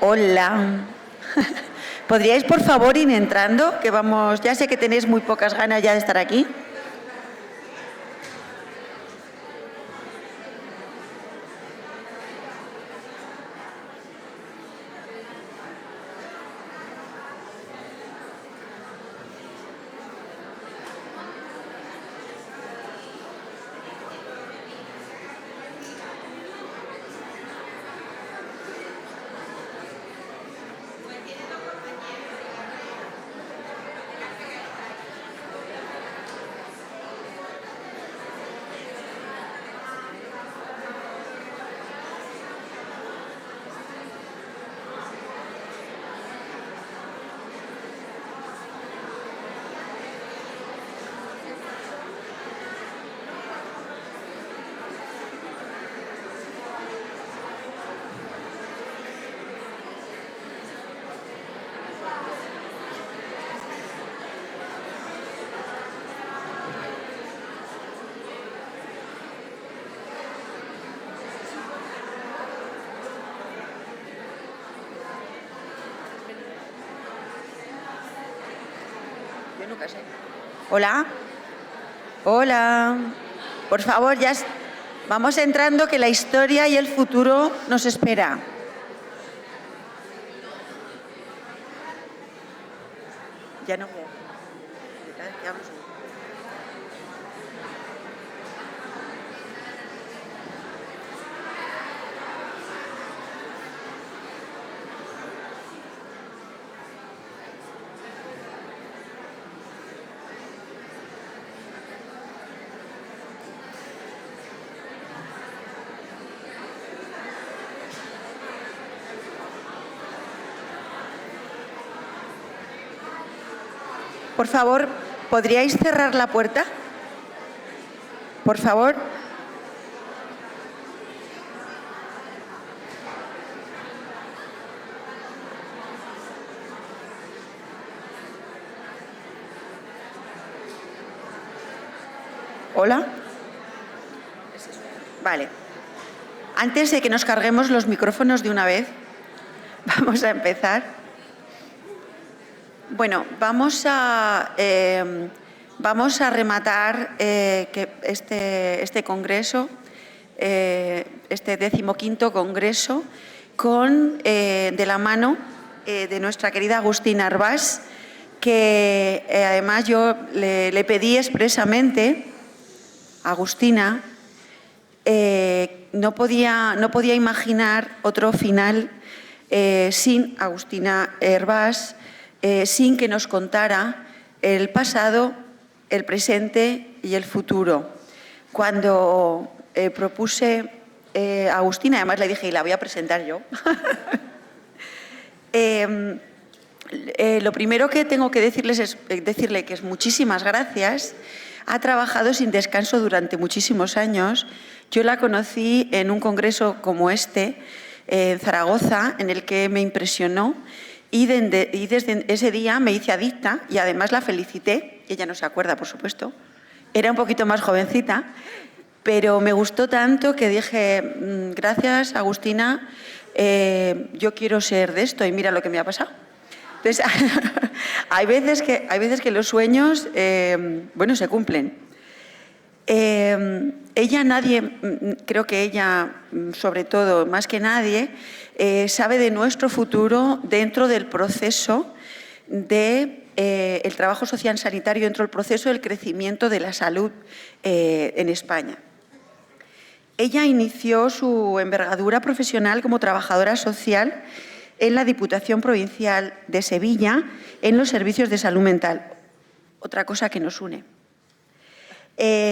Hola. ¿Podríais, por favor, ir entrando? Que vamos, ya sé que tenéis muy pocas ganas ya de estar aquí. Hola. Hola. Por favor, ya vamos entrando, que la historia y el futuro nos espera. Ya no veo. Por favor, ¿podríais cerrar la puerta? Por favor. ¿Hola? Vale. Antes de que nos carguemos los micrófonos de una vez, vamos a empezar. Bueno, vamos a rematar que este congreso, este 15º congreso, de la mano de nuestra querida Agustina Arbás, que además yo le pedí expresamente a Agustina, no podía imaginar otro final sin Agustina Arbás, sin que nos contara el pasado, el presente y el futuro. Cuando propuse a Agustina, además le dije, y la voy a presentar yo, lo primero que tengo que decirle que es muchísimas gracias. Ha trabajado sin descanso durante muchísimos años. Yo la conocí en un congreso como este, en Zaragoza, en el que me impresionó. Y desde ese día me hice adicta y además la felicité. Ella no se acuerda, por supuesto. Era un poquito más jovencita, pero me gustó tanto que dije, gracias, Agustina, yo quiero ser de esto y mira lo que me ha pasado. Entonces, hay veces que los sueños, se cumplen. Creo que ella, sobre todo, más que nadie, sabe de nuestro futuro dentro del proceso del trabajo social sanitario, dentro del proceso del crecimiento de la salud en España. Ella inició su envergadura profesional como trabajadora social en la Diputación Provincial de Sevilla, en los servicios de salud mental. Otra cosa que nos une.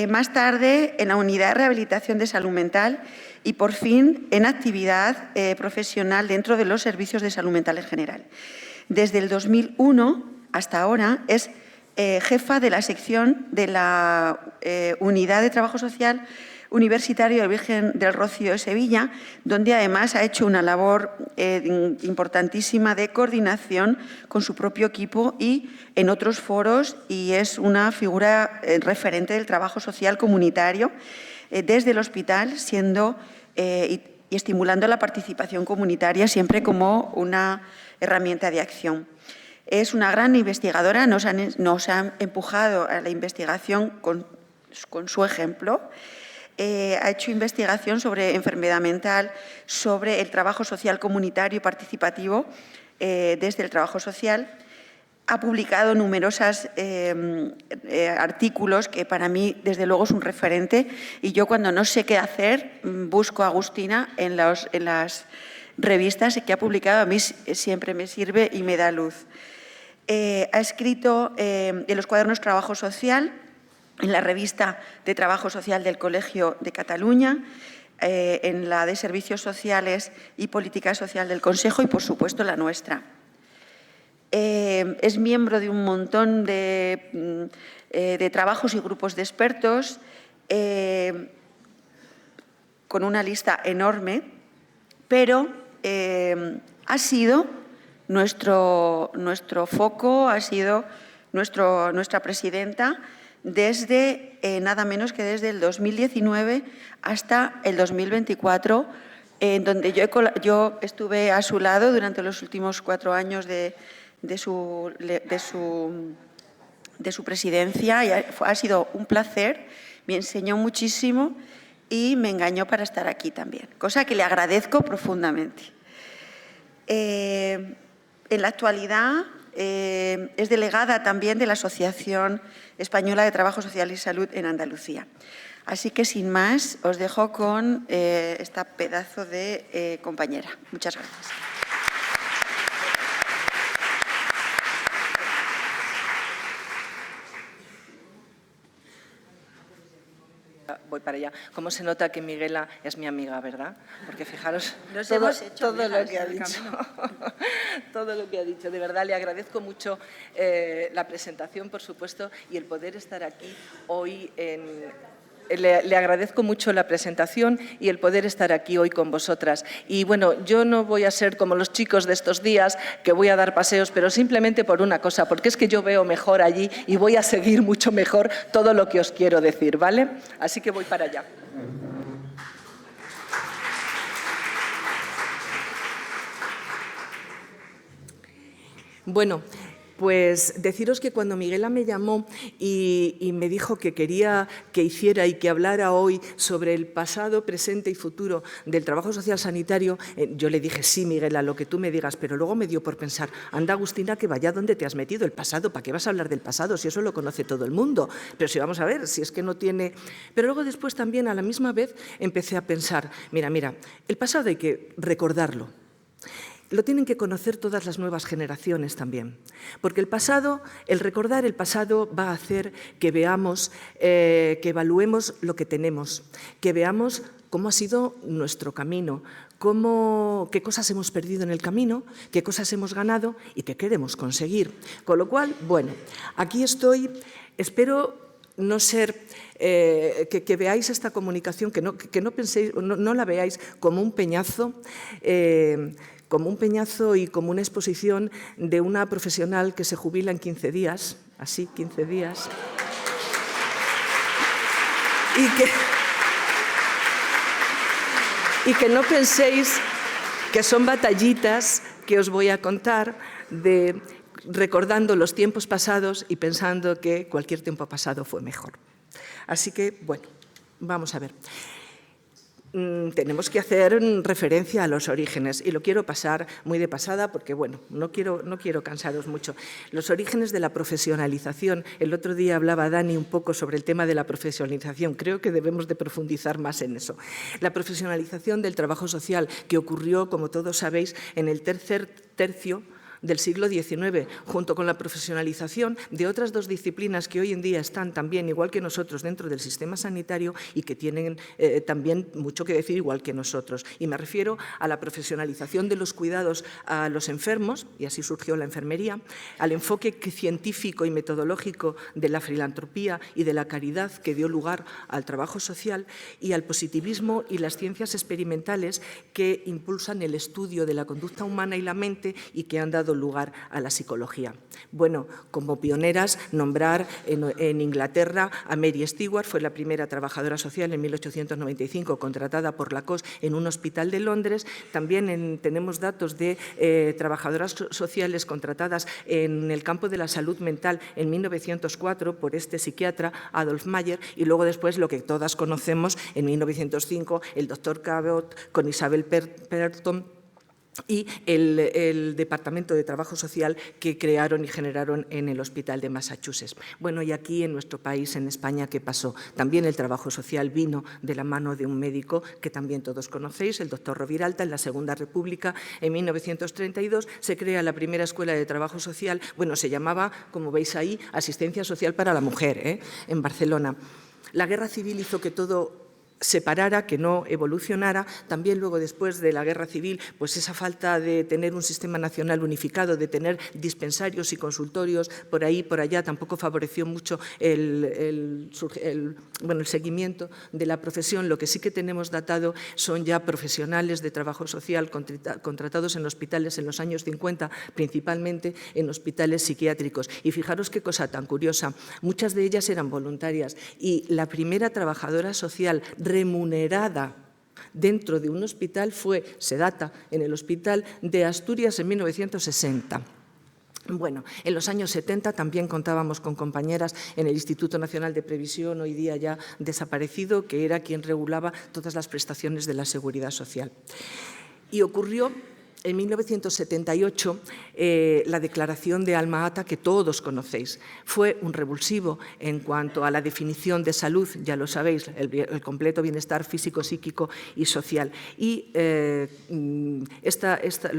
Más tarde, en la Unidad de Rehabilitación de Salud Mental y, por fin, en actividad profesional dentro de los servicios de salud mental en general. Desde el 2001 hasta ahora es jefa de la sección de la Unidad de Trabajo Social Universitario de Virgen del Rocío de Sevilla, donde además ha hecho una labor importantísima de coordinación con su propio equipo y en otros foros, y es una figura referente del trabajo social comunitario desde el hospital, siendo y estimulando la participación comunitaria siempre como una herramienta de acción. Es una gran investigadora, nos ha empujado a la investigación con su ejemplo. Ha hecho investigación sobre enfermedad mental, sobre el trabajo social comunitario y participativo desde el trabajo social. Ha publicado numerosos artículos que para mí, desde luego, es un referente, y yo cuando no sé qué hacer busco a Agustina en las revistas que ha publicado. A mí siempre me sirve y me da luz. Ha escrito en los cuadernos Trabajo Social, en la revista de Trabajo Social del Colegio de Cataluña, en la de Servicios Sociales y Política Social del Consejo y, por supuesto, la nuestra. Es miembro de un montón de trabajos y grupos de expertos, con una lista enorme, pero ha sido nuestro foco, ha sido nuestra presidenta desde nada menos que desde el 2019 hasta el 2024, en donde yo estuve a su lado durante los últimos 4 años de su presidencia, y ha sido un placer, me enseñó muchísimo y me engañó para estar aquí también, cosa que le agradezco profundamente. En la actualidad es delegada también de la Asociación Española de Trabajo Social y Salud en Andalucía. Así que, sin más, os dejo con esta pedazo de compañera. Muchas gracias. Voy para allá. ¿Cómo se nota que Miguela es mi amiga, verdad? Porque fijaros todo lo que ha dicho. Todo lo que ha dicho. De verdad, le agradezco mucho la presentación, por supuesto, y el poder estar aquí hoy Le agradezco mucho la presentación y el poder estar aquí hoy con vosotras. Y bueno, yo no voy a ser como los chicos de estos días, que voy a dar paseos, pero simplemente por una cosa, porque es que yo veo mejor allí y voy a seguir mucho mejor todo lo que os quiero decir, ¿vale? Así que voy para allá. Bueno, pues deciros que cuando Miguela me llamó y me dijo que quería que hiciera y que hablara hoy sobre el pasado, presente y futuro del trabajo social sanitario, yo le dije, sí, Miguela, lo que tú me digas, pero luego me dio por pensar, anda, Agustina, que vaya donde te has metido, el pasado, ¿para qué vas a hablar del pasado si eso lo conoce todo el mundo? Pero si vamos a ver, si es que no tiene... Pero luego después también a la misma vez empecé a pensar, mira, el pasado hay que recordarlo. Lo tienen que conocer todas las nuevas generaciones también, porque el recordar el pasado va a hacer que veamos, que evaluemos lo que tenemos, que veamos cómo ha sido nuestro camino, qué cosas hemos perdido en el camino, qué cosas hemos ganado y qué queremos conseguir. Con lo cual, bueno, aquí estoy, espero no ser, que veáis esta comunicación, que no penséis, no la veáis como un peñazo, y como una exposición de una profesional que se jubila en 15 días, así, 15 días, y que no penséis que son batallitas que os voy a contar recordando los tiempos pasados y pensando que cualquier tiempo pasado fue mejor. Así que, bueno, vamos a ver. Tenemos que hacer referencia a los orígenes y lo quiero pasar muy de pasada porque, bueno, no quiero cansaros mucho. Los orígenes de la profesionalización. El otro día hablaba Dani un poco sobre el tema de la profesionalización. Creo que debemos de profundizar más en eso. La profesionalización del trabajo social que ocurrió, como todos sabéis, en el tercer tercio del siglo XIX, junto con la profesionalización de otras dos disciplinas que hoy en día están también, igual que nosotros, dentro del sistema sanitario y que tienen también mucho que decir igual que nosotros. Y me refiero a la profesionalización de los cuidados a los enfermos, y así surgió la enfermería, al enfoque científico y metodológico de la filantropía y de la caridad que dio lugar al trabajo social, y al positivismo y las ciencias experimentales que impulsan el estudio de la conducta humana y la mente y que han dado dado lugar a la psicología. Bueno, como pioneras, nombrar en Inglaterra a Mary Stewart, fue la primera trabajadora social en 1895 contratada por Lacoste en un hospital de Londres. También tenemos datos de trabajadoras sociales contratadas en el campo de la salud mental en 1904 por este psiquiatra Adolf Mayer, y luego después lo que todas conocemos en 1905, el doctor Cabot con Isabel Perton, y el Departamento de Trabajo Social que crearon y generaron en el Hospital de Massachusetts. Bueno, y aquí en nuestro país, en España, ¿qué pasó? También el trabajo social vino de la mano de un médico que también todos conocéis, el doctor Roviralta. En la Segunda República, en 1932, se crea la primera escuela de trabajo social, bueno, se llamaba, como veis ahí, Asistencia Social para la Mujer, en Barcelona. La Guerra Civil hizo que todo se parara, que no evolucionara. También luego, después de la Guerra Civil, pues esa falta de tener un sistema nacional unificado, de tener dispensarios y consultorios por ahí y por allá, tampoco favoreció mucho el seguimiento de la profesión. Lo que sí que tenemos datado son ya profesionales de trabajo social contratados en hospitales en los años 50, principalmente en hospitales psiquiátricos. Y fijaros qué cosa tan curiosa, muchas de ellas eran voluntarias, y la primera trabajadora social remunerada dentro de un hospital fue Sedata, en el Hospital de Asturias en 1960. Bueno, en los años 70 también contábamos con compañeras en el Instituto Nacional de Previsión, hoy día ya desaparecido, que era quien regulaba todas las prestaciones de la Seguridad Social. Y ocurrió en 1978 la Declaración de Alma Ata, que todos conocéis. Fue un revulsivo en cuanto a la definición de salud, ya lo sabéis, el completo bienestar físico, psíquico y social. Y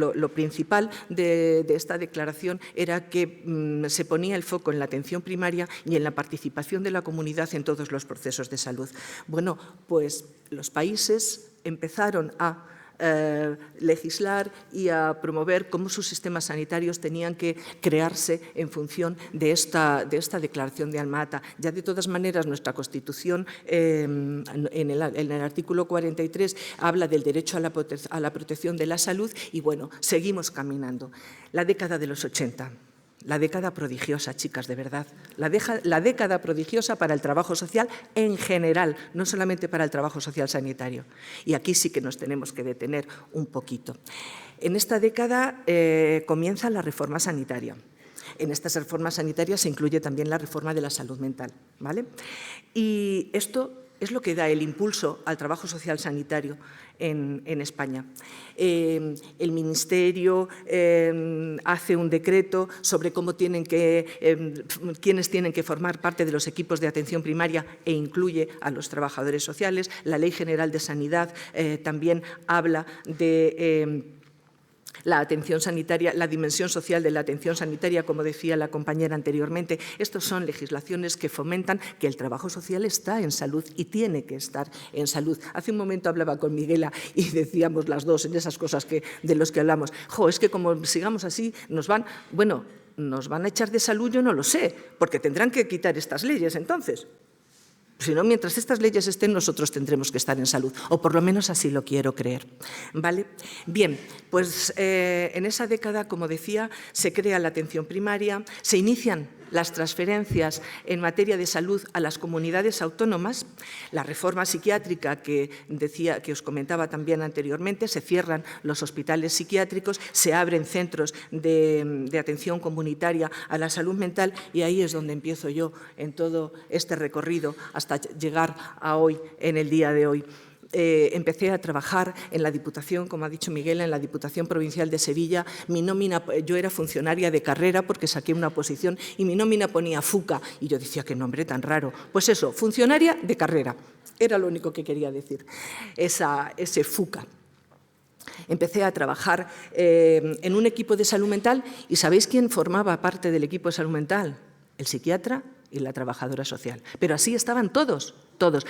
lo principal de esta declaración era que se ponía el foco en la atención primaria y en la participación de la comunidad en todos los procesos de salud. Bueno, pues los países empezaron a legislar y a promover cómo sus sistemas sanitarios tenían que crearse en función de esta declaración de Alma Ata. Ya de todas maneras nuestra Constitución en el artículo 43 habla del derecho a la protección de la salud y bueno, seguimos caminando. La década de los 80. La década prodigiosa, chicas, de verdad. La década prodigiosa para el trabajo social en general, no solamente para el trabajo social sanitario. Y aquí sí que nos tenemos que detener un poquito. En esta década comienza la reforma sanitaria. En estas reformas sanitarias se incluye también la reforma de la salud mental, ¿vale? Y esto es lo que da el impulso al trabajo social sanitario en España. El Ministerio hace un decreto sobre cómo quiénes tienen que formar parte de los equipos de atención primaria e incluye a los trabajadores sociales. La Ley General de Sanidad también habla de la atención sanitaria, la dimensión social de la atención sanitaria, como decía la compañera anteriormente. Estas son legislaciones que fomentan que el trabajo social está en salud y tiene que estar en salud. Hace un momento hablaba con Miguela y decíamos las dos en esas cosas de los que hablamos. Es que como sigamos así nos van a echar de salud, yo no lo sé, porque tendrán que quitar estas leyes entonces. Si no, mientras estas leyes estén, nosotros tendremos que estar en salud, o por lo menos así lo quiero creer. ¿Vale? Bien, pues en esa década, como decía, se crea la atención primaria, se inician las transferencias en materia de salud a las comunidades autónomas, la reforma psiquiátrica que os comentaba también anteriormente, se cierran los hospitales psiquiátricos, se abren centros de atención comunitaria a la salud mental y ahí es donde empiezo yo en todo este recorrido hasta llegar a hoy, en el día de hoy. Empecé a trabajar en la Diputación, como ha dicho Miguel, en la Diputación Provincial de Sevilla. Mi nómina, yo era funcionaria de carrera porque saqué una oposición y mi nómina ponía FUCA. Y yo decía, qué nombre tan raro. Pues eso, funcionaria de carrera. Era lo único que quería decir, ese FUCA. Empecé a trabajar en un equipo de salud mental y ¿sabéis quién formaba parte del equipo de salud mental? El psiquiatra y la trabajadora social. Pero así estaban todos.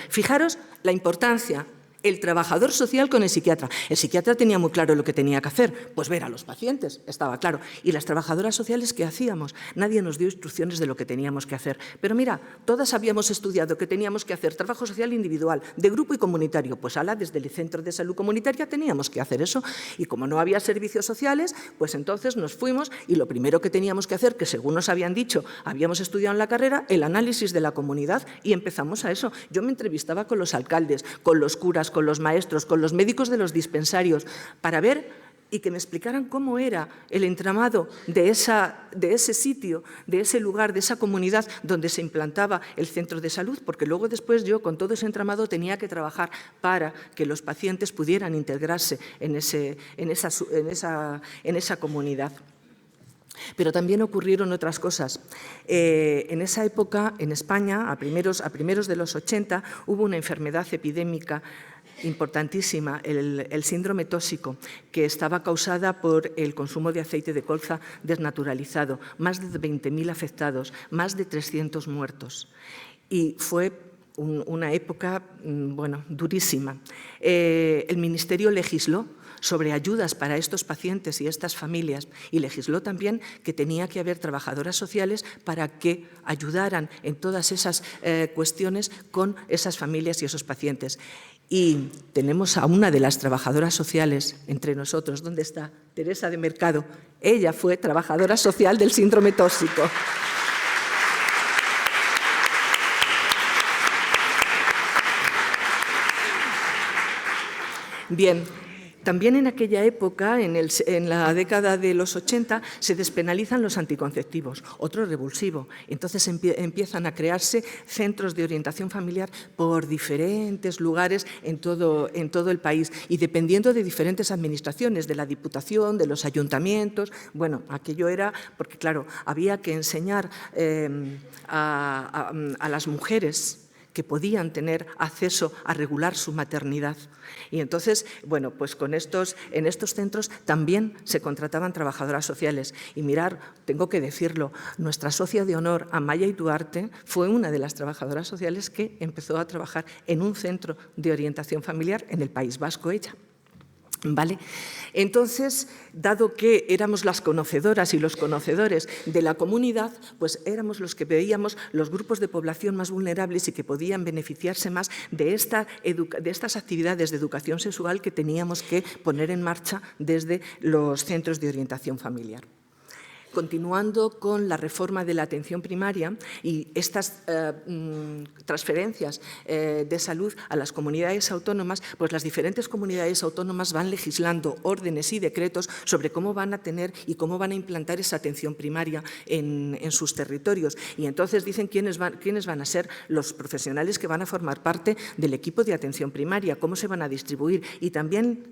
Fijaros la importancia El trabajador social con el psiquiatra. El psiquiatra tenía muy claro lo que tenía que hacer, pues ver a los pacientes, estaba claro. Y las trabajadoras sociales, ¿qué hacíamos? Nadie nos dio instrucciones de lo que teníamos que hacer. Pero mira, todas habíamos estudiado que teníamos que hacer trabajo social individual, de grupo y comunitario. Pues desde el centro de salud comunitaria teníamos que hacer eso. Y como no había servicios sociales, pues entonces nos fuimos y lo primero que teníamos que hacer, que según nos habían dicho, habíamos estudiado en la carrera, el análisis de la comunidad, y empezamos a eso. Yo me entrevistaba con los alcaldes, con los curas, con los maestros, con los médicos de los dispensarios, para ver y que me explicaran cómo era el entramado de ese sitio, de ese lugar, de esa comunidad donde se implantaba el centro de salud, porque luego después yo con todo ese entramado tenía que trabajar para que los pacientes pudieran integrarse en esa comunidad. Pero también ocurrieron otras cosas. En esa época, en España, a primeros de los 80, hubo una enfermedad epidémica importantísima, el síndrome tóxico, que estaba causada por el consumo de aceite de colza desnaturalizado, más de 20.000 afectados, más de 300 muertos. Y fue una época, durísima. El Ministerio legisló sobre ayudas para estos pacientes y estas familias, y legisló también que tenía que haber trabajadoras sociales para que ayudaran en todas esas cuestiones con esas familias y esos pacientes. Y tenemos a una de las trabajadoras sociales entre nosotros. ¿Dónde está? Teresa de Mercado. Ella fue trabajadora social del síndrome tóxico. Bien. También en aquella época, en la década de los 80, se despenalizan los anticonceptivos, otro revulsivo. Entonces empiezan a crearse centros de orientación familiar por diferentes lugares en todo el país y dependiendo de diferentes administraciones, de la Diputación, de los ayuntamientos. Bueno, aquello era porque, claro, había que enseñar a las mujeres que podían tener acceso a regular su maternidad. Y entonces, bueno, pues en estos centros también se contrataban trabajadoras sociales. Y mirar, tengo que decirlo, nuestra socia de honor, Amaya Ituarte, fue una de las trabajadoras sociales que empezó a trabajar en un centro de orientación familiar en el País Vasco, ella. ¿Vale? Entonces, dado que éramos las conocedoras y los conocedores de la comunidad, pues éramos los que veíamos los grupos de población más vulnerables y que podían beneficiarse más de estas actividades de educación sexual que teníamos que poner en marcha desde los centros de orientación familiar. Continuando con la reforma de la atención primaria y estas transferencias de salud a las comunidades autónomas, pues las diferentes comunidades autónomas van legislando órdenes y decretos sobre cómo van a tener y cómo van a implantar esa atención primaria en sus territorios. Y entonces dicen quiénes van a ser los profesionales que van a formar parte del equipo de atención primaria, cómo se van a distribuir y también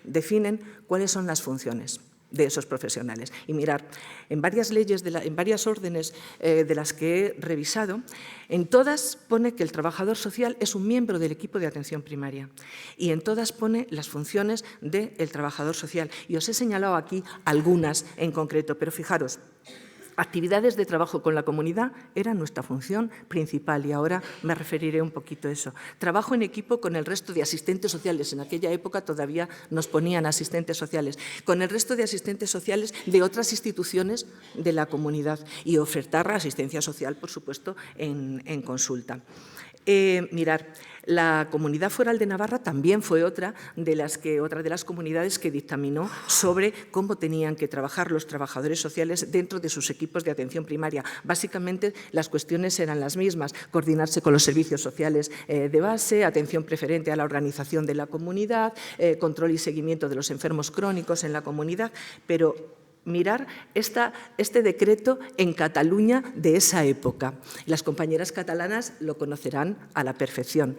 definen cuáles son las funciones de esos profesionales. Y mirar, en varias leyes, en varias órdenes de las que he revisado, en todas pone que el trabajador social es un miembro del equipo de atención primaria y en todas pone las funciones del trabajador social. Y os he señalado aquí algunas en concreto, pero fijaros, actividades de trabajo con la comunidad era nuestra función principal y ahora me referiré un poquito a eso. Trabajo en equipo con el resto de asistentes sociales. En aquella época todavía nos ponían asistentes sociales. Con el resto de asistentes sociales de otras instituciones de la comunidad y ofertar asistencia social, por supuesto, en consulta. Mirar, la Comunidad Foral de Navarra también fue otra de las comunidades que dictaminó sobre cómo tenían que trabajar los trabajadores sociales dentro de sus equipos de atención primaria. Básicamente las cuestiones eran las mismas, coordinarse con los servicios sociales de base, atención preferente a la organización de la comunidad, control y seguimiento de los enfermos crónicos en la comunidad, pero mirar este decreto en Cataluña de esa época. Las compañeras catalanas lo conocerán a la perfección.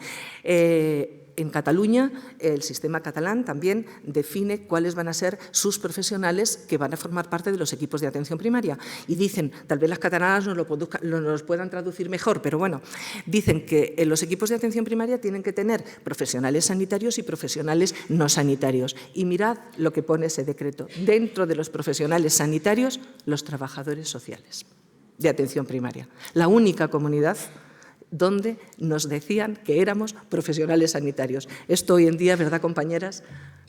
En Cataluña, el sistema catalán también define cuáles van a ser sus profesionales que van a formar parte de los equipos de atención primaria. Y dicen, tal vez las catalanas nos lo puedan traducir mejor, pero bueno, dicen que en los equipos de atención primaria tienen que tener profesionales sanitarios y profesionales no sanitarios. Y mirad lo que pone ese decreto. Dentro de los profesionales sanitarios, los trabajadores sociales de atención primaria. La única comunidad donde nos decían que éramos profesionales sanitarios. Esto hoy en día, ¿verdad, compañeras?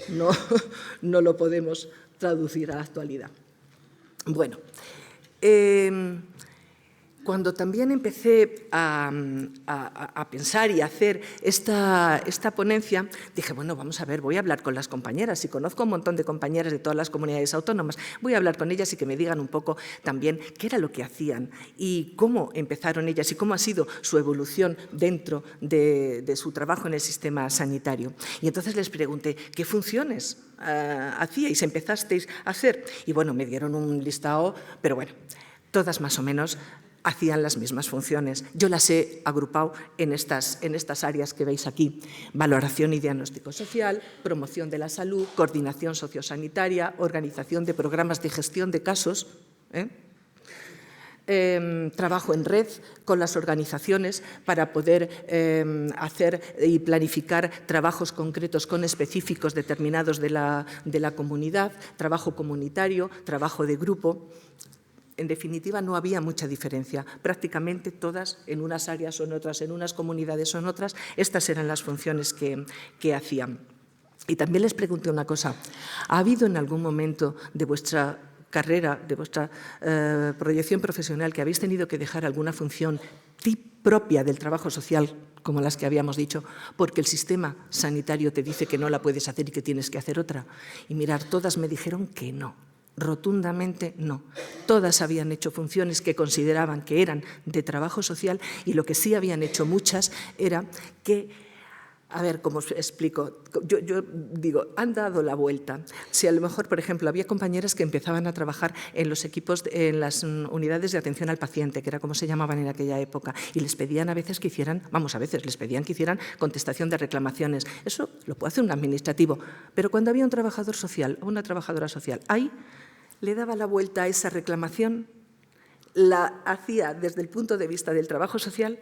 No lo podemos traducir a la actualidad. Bueno, cuando también empecé a pensar y a hacer esta ponencia, dije, bueno, vamos a ver, voy a hablar con las compañeras. Y conozco un montón de compañeras de todas las comunidades autónomas. Voy a hablar con ellas y que me digan un poco también qué era lo que hacían y cómo empezaron ellas y cómo ha sido su evolución dentro de su trabajo en el sistema sanitario. Y entonces les pregunté, ¿qué funciones hacíais, empezasteis a hacer? Y bueno, me dieron un listado, pero bueno, todas más o menos hacían las mismas funciones. Yo las he agrupado en estas áreas que veis aquí. Valoración y diagnóstico social, promoción de la salud, coordinación sociosanitaria, organización de programas de gestión de casos, trabajo en red con las organizaciones para poder hacer y planificar trabajos concretos con específicos determinados de la comunidad, trabajo comunitario, trabajo de grupo. En definitiva, no había mucha diferencia. Prácticamente todas, en unas áreas o en otras, en unas comunidades o en otras, estas eran las funciones que hacían. Y también les pregunté una cosa. ¿Ha habido en algún momento de vuestra carrera, de vuestra proyección profesional, que habéis tenido que dejar alguna función propia del trabajo social, como las que habíamos dicho, porque el sistema sanitario te dice que no la puedes hacer y que tienes que hacer otra? Y mirar, todas me dijeron que no. Rotundamente no. Todas habían hecho funciones que consideraban que eran de trabajo social y lo que sí habían hecho muchas era que, a ver, ¿cómo os explico? Yo digo, han dado la vuelta. Si a lo mejor, por ejemplo, había compañeras que empezaban a trabajar en los equipos, en las unidades de atención al paciente, que era como se llamaban en aquella época, y les pedían a veces que hicieran, les pedían que hicieran contestación de reclamaciones. Eso lo puede hacer un administrativo, pero cuando había un trabajador social o una trabajadora social, ahí le daba la vuelta a esa reclamación, la hacía desde el punto de vista del trabajo social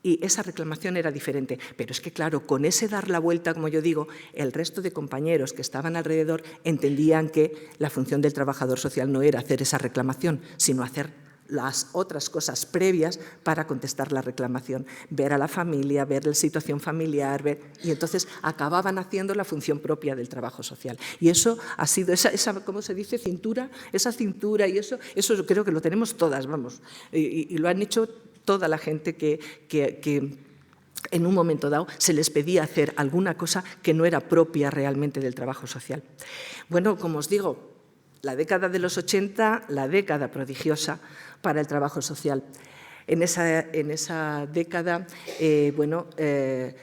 y esa reclamación era diferente. Pero es que, claro, con ese dar la vuelta, como yo digo, el resto de compañeros que estaban alrededor entendían que la función del trabajador social no era hacer esa reclamación, sino hacer las otras cosas previas para contestar la reclamación, ver a la familia, ver la situación familiar, y entonces acababan haciendo la función propia del trabajo social. Y eso ha sido, esa ¿cómo se dice? Cintura, esa cintura y eso creo que lo tenemos todas, vamos, y lo han hecho toda la gente que en un momento dado se les pedía hacer alguna cosa que no era propia realmente del trabajo social. Bueno, como os digo, la década de los 80, la década prodigiosa para el trabajo social. En esa década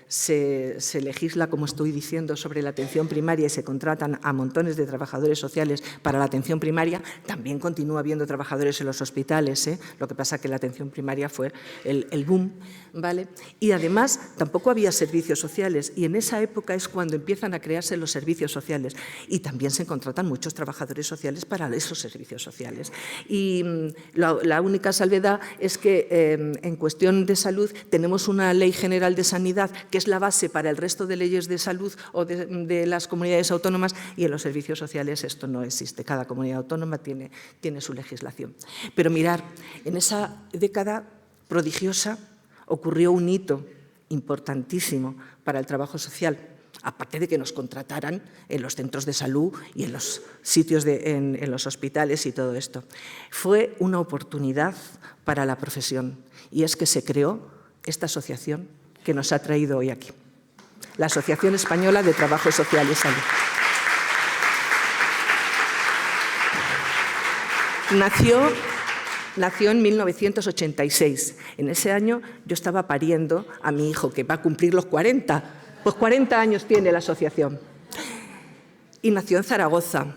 se legisla, como estoy diciendo, sobre la atención primaria y se contratan a montones de trabajadores sociales para la atención primaria. También continúa habiendo trabajadores en los hospitales, Lo que pasa es que la atención primaria fue el boom, ¿vale? Y además tampoco había servicios sociales y en esa época es cuando empiezan a crearse los servicios sociales y también se contratan muchos trabajadores sociales para esos servicios sociales. Y la única salvedad es que en cuestión de salud tenemos una Ley General de Sanidad que es la base para el resto de leyes de salud o de las comunidades autónomas y en los servicios sociales esto no existe. Cada comunidad autónoma tiene su legislación. Pero mirar, en esa década prodigiosa ocurrió un hito importantísimo para el trabajo social, aparte de que nos contrataran en los centros de salud y en los sitios, en los hospitales y todo esto. Fue una oportunidad para la profesión y es que se creó esta asociación que nos ha traído hoy aquí, la Asociación Española de Trabajo Social y Salud. Nació en 1986. En ese año yo estaba pariendo a mi hijo, que va a cumplir los 40. Pues 40 años tiene la asociación. Y nació en Zaragoza,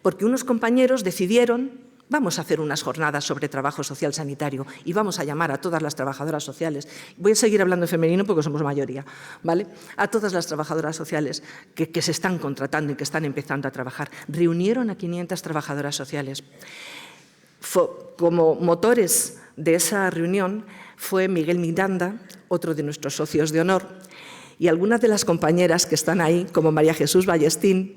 porque unos compañeros decidieron, vamos a hacer unas jornadas sobre trabajo social sanitario y vamos a llamar a todas las trabajadoras sociales. Voy a seguir hablando en femenino porque somos mayoría, ¿vale? A todas las trabajadoras sociales que se están contratando y que están empezando a trabajar. Reunieron a 500 trabajadoras sociales. Como motores de esa reunión fue Miguel Miranda, otro de nuestros socios de honor, y algunas de las compañeras que están ahí, como María Jesús Ballestín,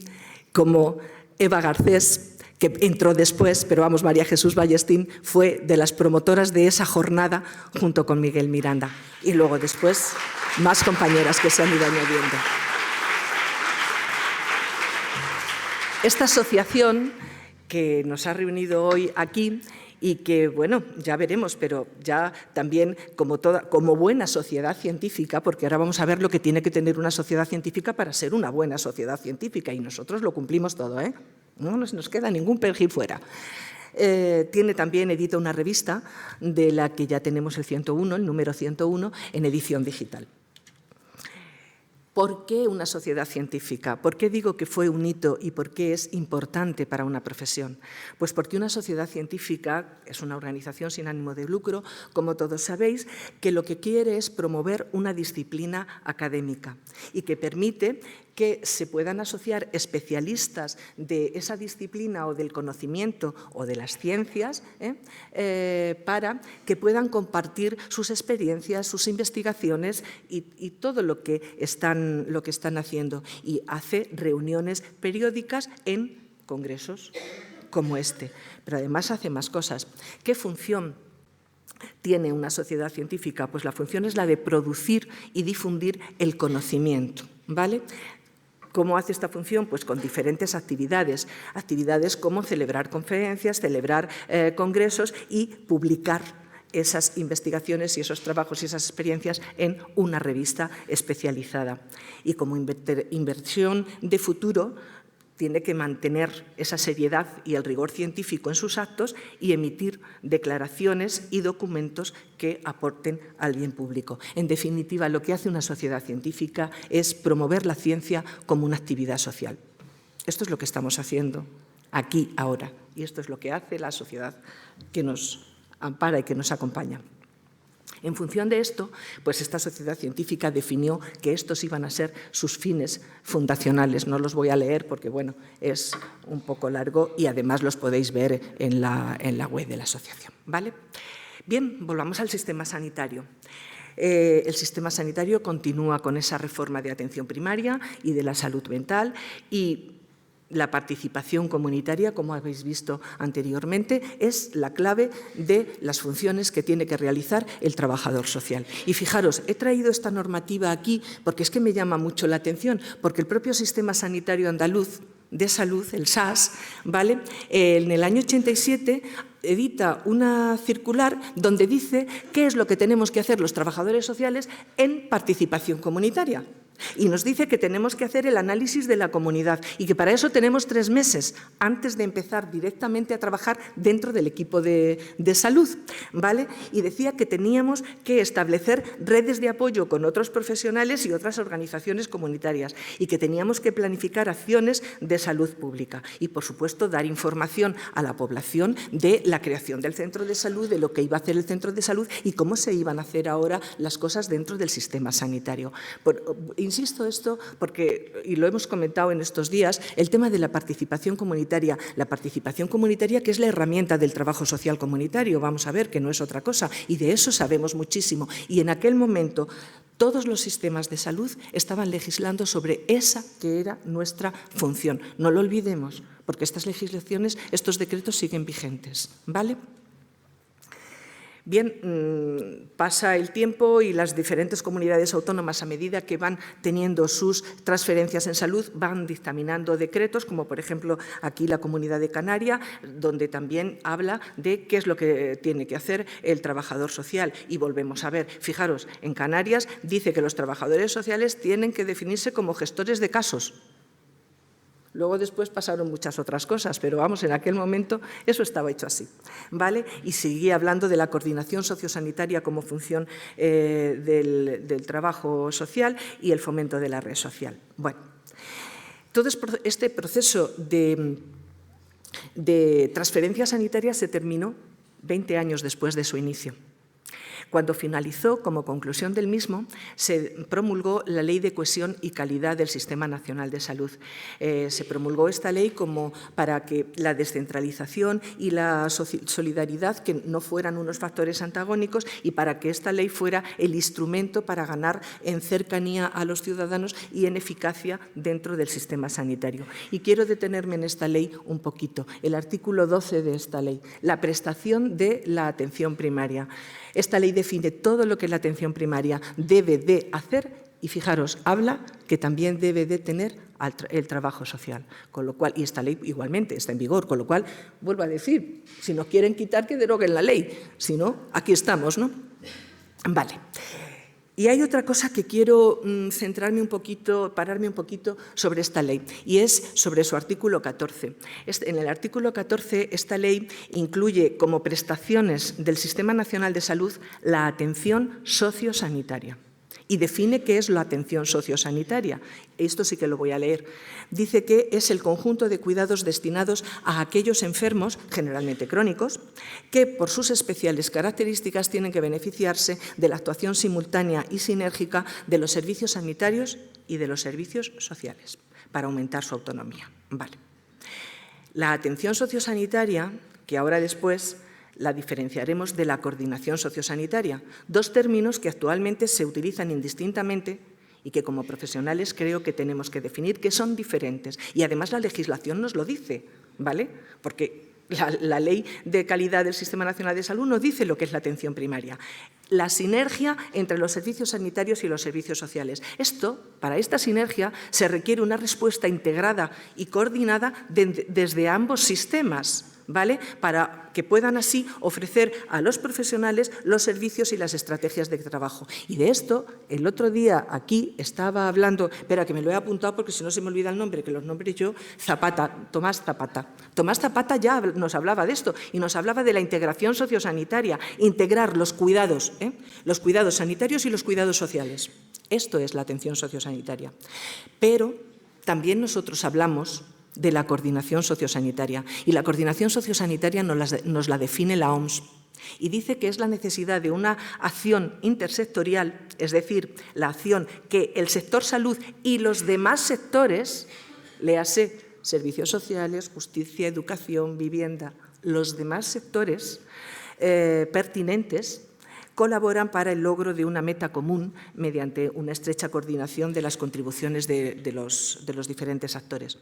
como Eva Garcés, que entró después, pero vamos, María Jesús Ballestín fue de las promotoras de esa jornada junto con Miguel Miranda. Y luego después más compañeras que se han ido añadiendo. Esta asociación que nos ha reunido hoy aquí y que, bueno, ya veremos, pero ya también como buena sociedad científica, porque ahora vamos a ver lo que tiene que tener una sociedad científica para ser una buena sociedad científica, y nosotros lo cumplimos todo, ¿eh? No nos queda ningún perejil fuera. Edita una revista de la que ya tenemos el 101, el número 101, en edición digital. ¿Por qué una sociedad científica? ¿Por qué digo que fue un hito y por qué es importante para una profesión? Pues porque una sociedad científica es una organización sin ánimo de lucro, como todos sabéis, que lo que quiere es promover una disciplina académica y que permite que se puedan asociar especialistas de esa disciplina o del conocimiento o de las ciencias para que puedan compartir sus experiencias, sus investigaciones y todo lo que están haciendo. Y hace reuniones periódicas en congresos como este. Pero además hace más cosas. ¿Qué función tiene una sociedad científica? Pues la función es la de producir y difundir el conocimiento, ¿vale? ¿Cómo hace esta función? Pues con diferentes actividades. Actividades como celebrar conferencias, celebrar congresos y publicar esas investigaciones y esos trabajos y esas experiencias en una revista especializada. Y como inversión de futuro, tiene que mantener esa seriedad y el rigor científico en sus actos y emitir declaraciones y documentos que aporten al bien público. En definitiva, lo que hace una sociedad científica es promover la ciencia como una actividad social. Esto es lo que estamos haciendo aquí, ahora, y esto es lo que hace la sociedad que nos ampara y que nos acompaña. En función de esto, pues esta sociedad científica definió que estos iban a ser sus fines fundacionales. No los voy a leer porque, bueno, es un poco largo y además los podéis ver en la web de la asociación, ¿vale? Bien, volvamos al sistema sanitario. El sistema sanitario continúa con esa reforma de atención primaria y de la salud mental y la participación comunitaria, como habéis visto anteriormente, es la clave de las funciones que tiene que realizar el trabajador social. Y fijaros, he traído esta normativa aquí porque es que me llama mucho la atención, porque el propio Sistema Sanitario Andaluz de Salud, el SAS, ¿vale? En el año 87 edita una circular donde dice qué es lo que tenemos que hacer los trabajadores sociales en participación comunitaria. Y nos dice que tenemos que hacer el análisis de la comunidad y que para eso tenemos 3 meses antes de empezar directamente a trabajar dentro del equipo de salud, ¿vale? Y decía que teníamos que establecer redes de apoyo con otros profesionales y otras organizaciones comunitarias y que teníamos que planificar acciones de salud pública y, por supuesto, dar información a la población de la creación del centro de salud, de lo que iba a hacer el centro de salud y cómo se iban a hacer ahora las cosas dentro del sistema sanitario. Insisto esto porque, y lo hemos comentado en estos días, el tema de la participación comunitaria que es la herramienta del trabajo social comunitario, vamos a ver que no es otra cosa, y de eso sabemos muchísimo. Y en aquel momento todos los sistemas de salud estaban legislando sobre esa que era nuestra función. No lo olvidemos, porque estas legislaciones, estos decretos siguen vigentes, ¿vale? Bien, pasa el tiempo y las diferentes comunidades autónomas, a medida que van teniendo sus transferencias en salud, van dictaminando decretos, como por ejemplo aquí la Comunidad de Canarias, donde también habla de qué es lo que tiene que hacer el trabajador social. Y volvemos a ver, fijaros, en Canarias dice que los trabajadores sociales tienen que definirse como gestores de casos. Luego después pasaron muchas otras cosas, pero vamos, en aquel momento eso estaba hecho así, ¿vale? Y seguía hablando de la coordinación sociosanitaria como función del trabajo social y el fomento de la red social. Bueno, todo este proceso de transferencia sanitaria se terminó 20 años después de su inicio, Cuando finalizó, como conclusión del mismo, se promulgó la Ley de Cohesión y Calidad del Sistema Nacional de Salud. Se promulgó esta ley como para que la descentralización y la solidaridad que no fueran unos factores antagónicos y para que esta ley fuera el instrumento para ganar en cercanía a los ciudadanos y en eficacia dentro del sistema sanitario. Y quiero detenerme en esta ley un poquito. El artículo 12 de esta ley, la prestación de la atención primaria. Esta ley define todo lo que la atención primaria debe de hacer y, fijaros, habla que también debe de tener el trabajo social. Con lo cual, y esta ley igualmente está en vigor, con lo cual, vuelvo a decir, si nos quieren quitar, que deroguen la ley. Si no, aquí estamos, ¿no? Vale. Y hay otra cosa que quiero centrarme un poquito, pararme un poquito sobre esta ley, y es sobre su artículo 14. En el artículo 14, esta ley incluye como prestaciones del Sistema Nacional de Salud la atención sociosanitaria. Y define qué es la atención sociosanitaria. Esto sí que lo voy a leer. Dice que es el conjunto de cuidados destinados a aquellos enfermos, generalmente crónicos, que por sus especiales características tienen que beneficiarse de la actuación simultánea y sinérgica de los servicios sanitarios y de los servicios sociales para aumentar su autonomía. Vale. La atención sociosanitaria, que ahora después la diferenciaremos de la coordinación sociosanitaria, dos términos que actualmente se utilizan indistintamente y que como profesionales creo que tenemos que definir, que son diferentes. Y además la legislación nos lo dice, ¿vale? Porque la Ley de Calidad del Sistema Nacional de Salud nos dice lo que es la atención primaria. La sinergia entre los servicios sanitarios y los servicios sociales. Para esta sinergia se requiere una respuesta integrada y coordinada desde ambos sistemas, ¿vale? Para que puedan así ofrecer a los profesionales los servicios y las estrategias de trabajo. Y de esto, el otro día aquí estaba hablando, espera que me lo he apuntado porque si no se me olvida el nombre, que los nombres yo, Tomás Zapata. Tomás Zapata ya nos hablaba de esto y nos hablaba de la integración sociosanitaria, integrar los cuidados sanitarios y los cuidados sociales. Esto es la atención sociosanitaria. Pero también nosotros hablamos de la coordinación sociosanitaria. Y la coordinación sociosanitaria nos la define la OMS. Y dice que es la necesidad de una acción intersectorial, es decir, la acción que el sector salud y los demás sectores, léase servicios sociales, justicia, educación, vivienda, los demás sectores pertinentes, colaboran para el logro de una meta común mediante una estrecha coordinación de las contribuciones de los diferentes actores.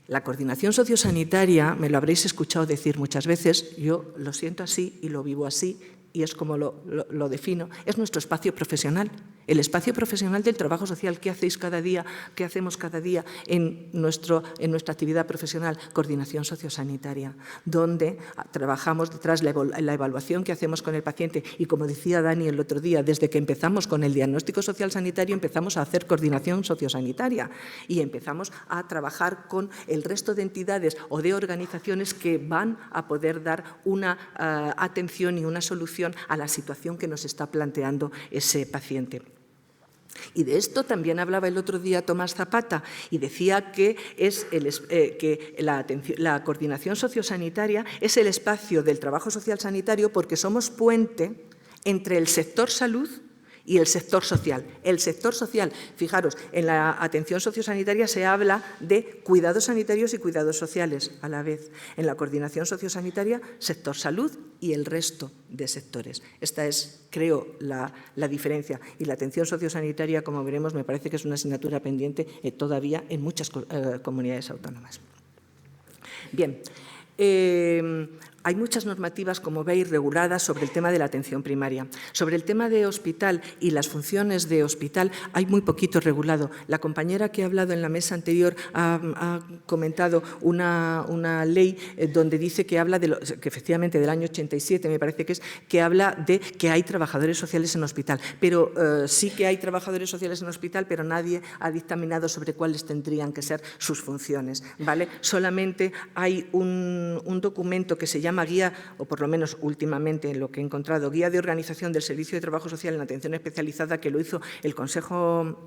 La coordinación sociosanitaria, me lo habréis escuchado decir muchas veces, yo lo siento así y lo vivo así y es como lo defino, es nuestro espacio profesional, el espacio profesional del trabajo social. ¿Qué hacéis cada día? ¿Qué hacemos cada día en nuestra actividad profesional? Coordinación sociosanitaria, donde trabajamos detrás la evaluación que hacemos con el paciente y, como decía Dani el otro día, desde que empezamos con el diagnóstico social sanitario empezamos a hacer coordinación sociosanitaria y empezamos a trabajar con el resto de entidades o de organizaciones que van a poder dar una atención y una solución a la situación que nos está planteando ese paciente. Y de esto también hablaba el otro día Tomás Zapata y decía que, la coordinación sociosanitaria es el espacio del trabajo social sanitario porque somos puente entre el sector salud y el sector social. El sector social, fijaros, en la atención sociosanitaria se habla de cuidados sanitarios y cuidados sociales a la vez. En la coordinación sociosanitaria, sector salud y el resto de sectores. Esta es, creo, la diferencia. Y la atención sociosanitaria, como veremos, me parece que es una asignatura pendiente todavía en muchas comunidades autónomas. Bien. Hay muchas normativas, como veis, reguladas sobre el tema de la atención primaria. Sobre el tema de hospital y las funciones de hospital hay muy poquito regulado. La compañera que ha hablado en la mesa anterior ha comentado una ley donde dice que habla que efectivamente del año 87, me parece que es, que habla de que hay trabajadores sociales en hospital. Pero sí que hay trabajadores sociales en hospital, pero nadie ha dictaminado sobre cuáles tendrían que ser sus funciones, ¿vale? Solamente hay un documento que se llama guía, o por lo menos últimamente lo que he encontrado, Guía de Organización del Servicio de Trabajo Social en Atención Especializada, que lo hizo el Consejo,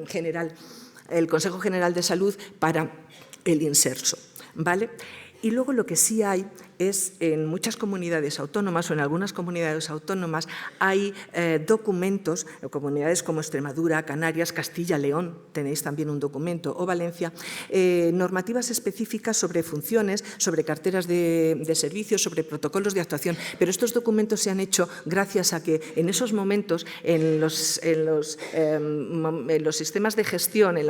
General, el Consejo General de Salud para el Inserso, ¿vale? Y luego lo que sí hay es en muchas comunidades autónomas o en algunas comunidades autónomas hay documentos, comunidades como Extremadura, Canarias, Castilla, León, tenéis también un documento, o Valencia, normativas específicas sobre funciones, sobre carteras de servicios, sobre protocolos de actuación. Pero estos documentos se han hecho gracias a que en esos momentos en los sistemas de gestión, en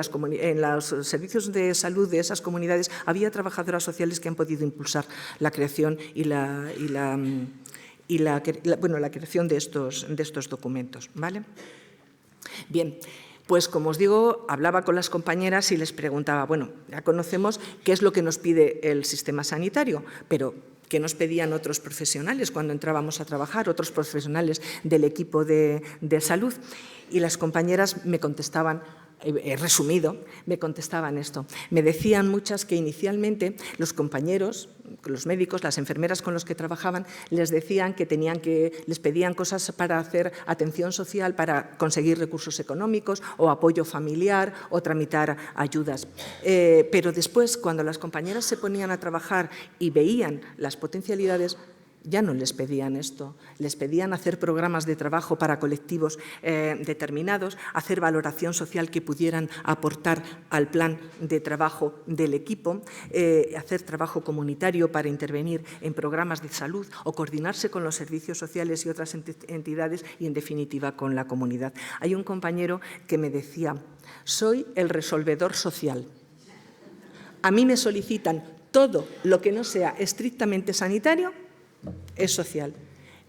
los servicios de salud de esas comunidades, había trabajadoras sociales que han podido impulsar la creación la creación de estos documentos, ¿vale? Bien, pues como os digo, hablaba con las compañeras y les preguntaba, bueno, ya conocemos qué es lo que nos pide el sistema sanitario, pero ¿qué nos pedían otros profesionales cuando entrábamos a trabajar, otros profesionales del equipo de salud? Y las compañeras me contestaban, he resumido, me contestaban esto. Me decían muchas que inicialmente los compañeros, los médicos, las enfermeras con los que trabajaban, les decían que les pedían cosas para hacer atención social, para conseguir recursos económicos o apoyo familiar o tramitar ayudas. Pero después, cuando las compañeras se ponían a trabajar y veían las potencialidades, ya no les pedían esto, les pedían hacer programas de trabajo para colectivos determinados, hacer valoración social que pudieran aportar al plan de trabajo del equipo, hacer trabajo comunitario para intervenir en programas de salud o coordinarse con los servicios sociales y otras entidades y, en definitiva, con la comunidad. Hay un compañero que me decía, soy el resolvedor social. A mí me solicitan todo lo que no sea estrictamente sanitario, es social.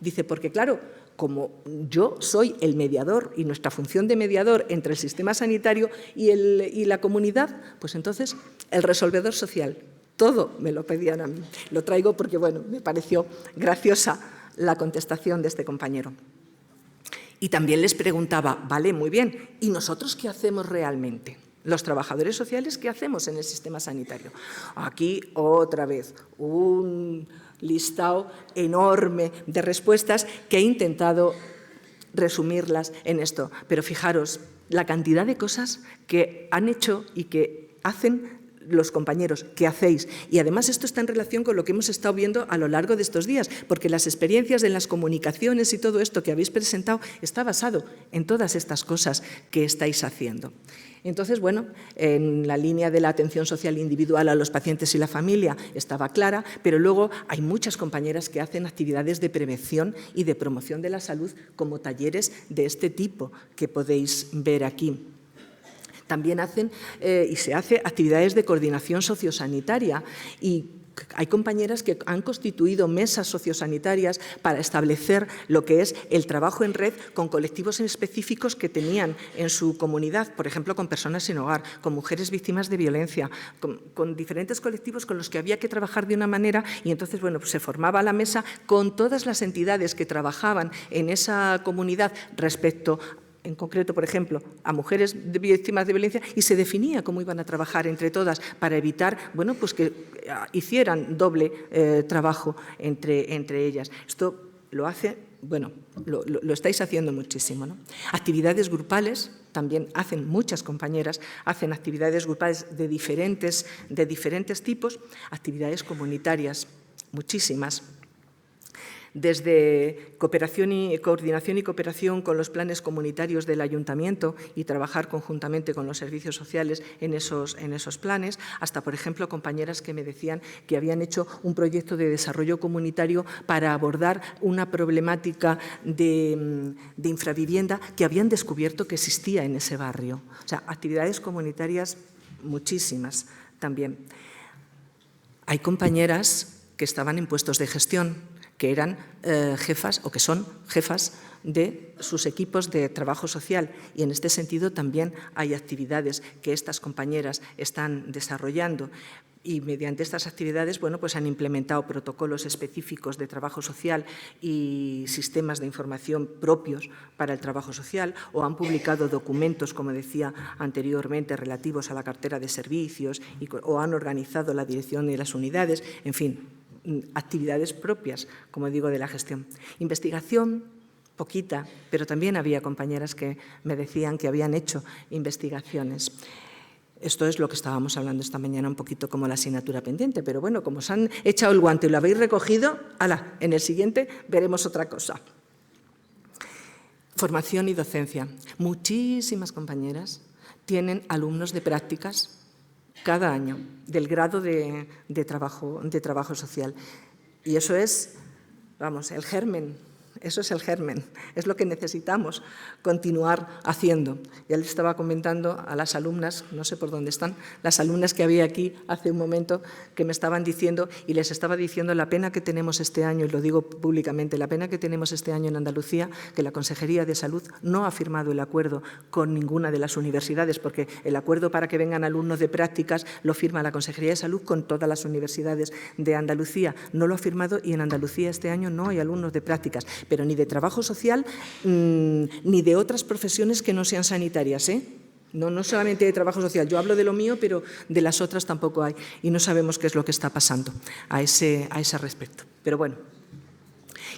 Dice, porque claro, como yo soy el mediador y nuestra función de mediador entre el sistema sanitario y la comunidad, pues entonces el resolvedor social, todo me lo pedían a mí. Lo traigo porque, bueno, me pareció graciosa la contestación de este compañero. Y también les preguntaba, vale, muy bien, ¿y nosotros qué hacemos realmente? Los trabajadores sociales, ¿qué hacemos en el sistema sanitario? Aquí, otra vez, un listado enorme de respuestas que he intentado resumirlas en esto. Pero fijaros, la cantidad de cosas que han hecho y que hacen los compañeros, ¿qué hacéis? Y además esto está en relación con lo que hemos estado viendo a lo largo de estos días, porque las experiencias de las comunicaciones y todo esto que habéis presentado está basado en todas estas cosas que estáis haciendo. Entonces, bueno, en la línea de la atención social individual a los pacientes y la familia estaba clara, pero luego hay muchas compañeras que hacen actividades de prevención y de promoción de la salud como talleres de este tipo que podéis ver aquí. También hacen y se hace actividades de coordinación sociosanitaria y hay compañeras que han constituido mesas sociosanitarias para establecer lo que es el trabajo en red con colectivos específicos que tenían en su comunidad, por ejemplo, con personas sin hogar, con mujeres víctimas de violencia, con diferentes colectivos con los que había que trabajar de una manera y entonces, bueno, pues se formaba la mesa con todas las entidades que trabajaban en esa comunidad respecto en concreto, por ejemplo, a mujeres víctimas de violencia y se definía cómo iban a trabajar entre todas para evitar, bueno, pues que hicieran doble trabajo entre ellas. Esto lo hace, bueno, lo estáis haciendo muchísimo, ¿no? Actividades grupales, también hacen muchas compañeras, hacen actividades grupales de diferentes tipos, actividades comunitarias, muchísimas. Desde coordinación y cooperación con los planes comunitarios del ayuntamiento y trabajar conjuntamente con los servicios sociales en esos planes, hasta, por ejemplo, compañeras que me decían que habían hecho un proyecto de desarrollo comunitario para abordar una problemática de infravivienda que habían descubierto que existía en ese barrio. O sea, actividades comunitarias muchísimas también. Hay compañeras que estaban en puestos de gestión, que eran jefas o que son jefas de sus equipos de trabajo social y en este sentido también hay actividades que estas compañeras están desarrollando y mediante estas actividades, bueno, pues han implementado protocolos específicos de trabajo social y sistemas de información propios para el trabajo social o han publicado documentos, como decía anteriormente, relativos a la cartera de servicios o han organizado la dirección de las unidades, en fin, actividades propias, como digo, de la gestión. Investigación, poquita, pero también había compañeras que me decían que habían hecho investigaciones. Esto es lo que estábamos hablando esta mañana, un poquito como la asignatura pendiente, pero bueno, como os han echado el guante y lo habéis recogido, ¡hala!, en el siguiente veremos otra cosa. Formación y docencia. Muchísimas compañeras tienen alumnos de prácticas cada año del grado de trabajo social. Y eso es, vamos, el germen. Eso es el germen, es lo que necesitamos continuar haciendo. Ya les estaba comentando a las alumnas, no sé por dónde están, las alumnas que había aquí hace un momento que me estaban diciendo, y les estaba diciendo la pena que tenemos este año, y lo digo públicamente, la pena que tenemos este año en Andalucía, que la Consejería de Salud no ha firmado el acuerdo con ninguna de las universidades, porque el acuerdo para que vengan alumnos de prácticas lo firma la Consejería de Salud con todas las universidades de Andalucía. No lo ha firmado y en Andalucía este año no hay alumnos de prácticas, pero ni de trabajo social ni de otras profesiones que no sean sanitarias, ¿eh? No solamente de trabajo social. Yo hablo de lo mío, pero de las otras tampoco hay. Y no sabemos qué es lo que está pasando a ese respecto. Pero bueno,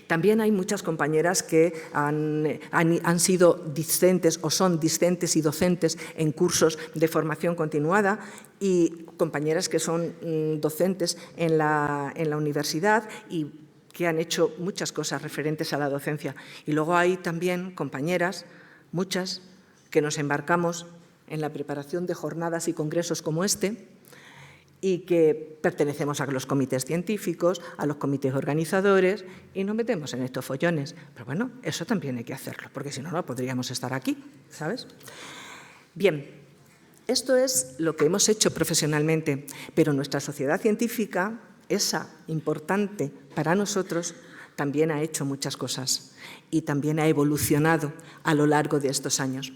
también hay muchas compañeras que han sido discentes o son discentes y docentes en cursos de formación continuada y compañeras que son docentes en la universidad y que han hecho muchas cosas referentes a la docencia. Y luego hay también compañeras, muchas, que nos embarcamos en la preparación de jornadas y congresos como este y que pertenecemos a los comités científicos, a los comités organizadores y nos metemos en estos follones. Pero bueno, eso también hay que hacerlo, porque si no, no podríamos estar aquí, ¿sabes? Bien, esto es lo que hemos hecho profesionalmente, pero nuestra sociedad científica, esa importante para nosotros, también ha hecho muchas cosas y también ha evolucionado a lo largo de estos años.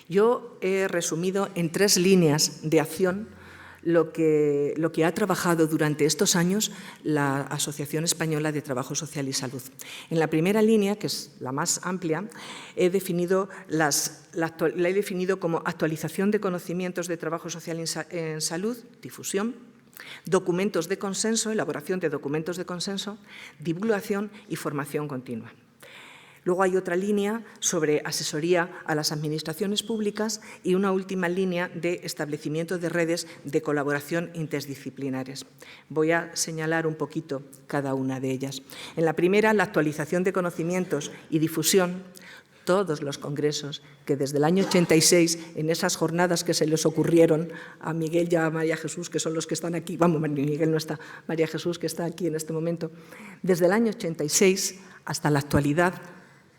Yo he resumido en 3 líneas de acción lo que ha trabajado durante estos años la Asociación Española de Trabajo Social y Salud. En la primera línea, que es la más amplia, la he definido como actualización de conocimientos de trabajo social en salud, difusión, documentos de consenso, elaboración de documentos de consenso, divulgación y formación continua. Luego hay otra línea sobre asesoría a las administraciones públicas y una última línea de establecimiento de redes de colaboración interdisciplinares. Voy a señalar un poquito cada una de ellas. En la primera, la actualización de conocimientos y difusión. Todos los congresos que desde el año 86, en esas jornadas que se les ocurrieron a Miguel y a María Jesús, que son los que están aquí, vamos, Miguel no está, María Jesús que está aquí en este momento, desde el año 86 hasta la actualidad,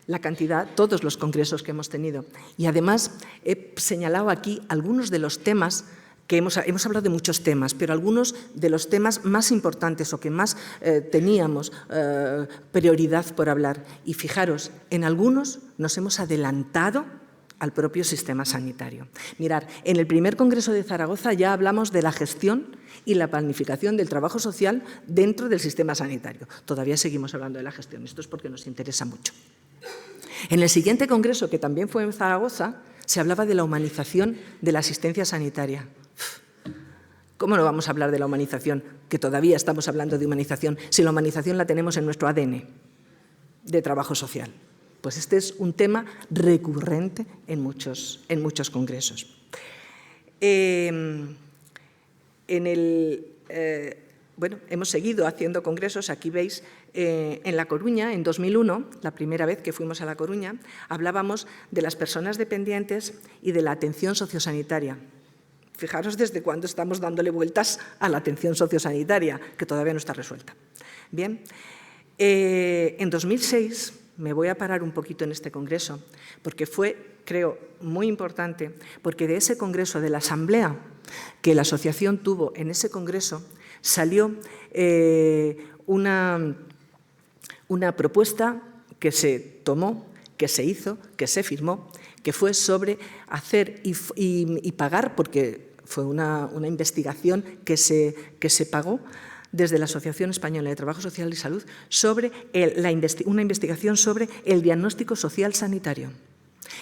la cantidad, todos los congresos que hemos tenido. Y además he señalado aquí algunos de los temas que hemos hablado de muchos temas, pero algunos de los temas más importantes o que más teníamos prioridad por hablar. Y fijaros, en algunos nos hemos adelantado al propio sistema sanitario. Mirad, en el primer Congreso de Zaragoza ya hablamos de la gestión y la planificación del trabajo social dentro del sistema sanitario. Todavía seguimos hablando de la gestión, esto es porque nos interesa mucho. En el siguiente congreso, que también fue en Zaragoza, se hablaba de la humanización de la asistencia sanitaria. ¿Cómo no vamos a hablar de la humanización? Que todavía estamos hablando de humanización, si la humanización la tenemos en nuestro ADN de trabajo social. Pues este es un tema recurrente en muchos congresos. Bueno, hemos seguido haciendo congresos, aquí veis, en La Coruña, en 2001, la primera vez que fuimos a La Coruña, hablábamos de las personas dependientes y de la atención sociosanitaria. Fijaros desde cuándo estamos dándole vueltas a la atención sociosanitaria, que todavía no está resuelta. Bien, en 2006, me voy a parar un poquito en este congreso, porque fue, creo, muy importante, porque de ese congreso, de la asamblea que la asociación tuvo en ese congreso, salió una propuesta que se tomó, que se hizo, que se firmó, que fue sobre hacer y pagar, porque fue una investigación que se pagó desde la Asociación Española de Trabajo Social y Salud, sobre una investigación sobre el diagnóstico social sanitario.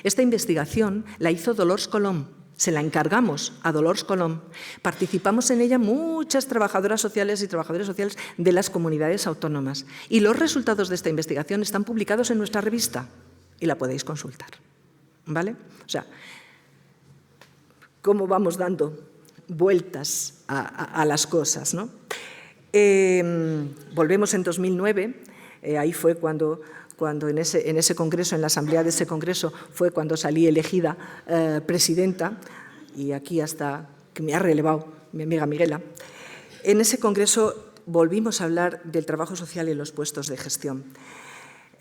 Esta investigación la hizo Dolors Colom, se la encargamos a Dolors Colom. Participamos en ella muchas trabajadoras sociales y trabajadores sociales de las comunidades autónomas. Y los resultados de esta investigación están publicados en nuestra revista y la podéis consultar. ¿Vale? O sea, ¿cómo vamos dando vueltas a las cosas, ¿no? Volvemos en 2009, ahí fue cuando en ese congreso, en la asamblea de ese congreso, fue cuando salí elegida presidenta, y aquí hasta que me ha relevado mi amiga Miguela. En ese congreso volvimos a hablar del trabajo social en los puestos de gestión.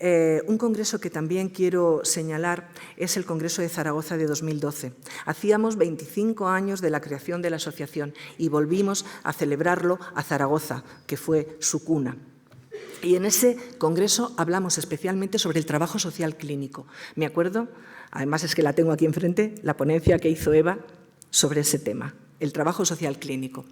Un congreso que también quiero señalar es el Congreso de Zaragoza de 2012. Hacíamos 25 años de la creación de la asociación y volvimos a celebrarlo a Zaragoza, que fue su cuna. Y en ese congreso hablamos especialmente sobre el trabajo social clínico. Me acuerdo, además es que la tengo aquí enfrente, la ponencia que hizo Eva sobre ese tema, el trabajo social clínico.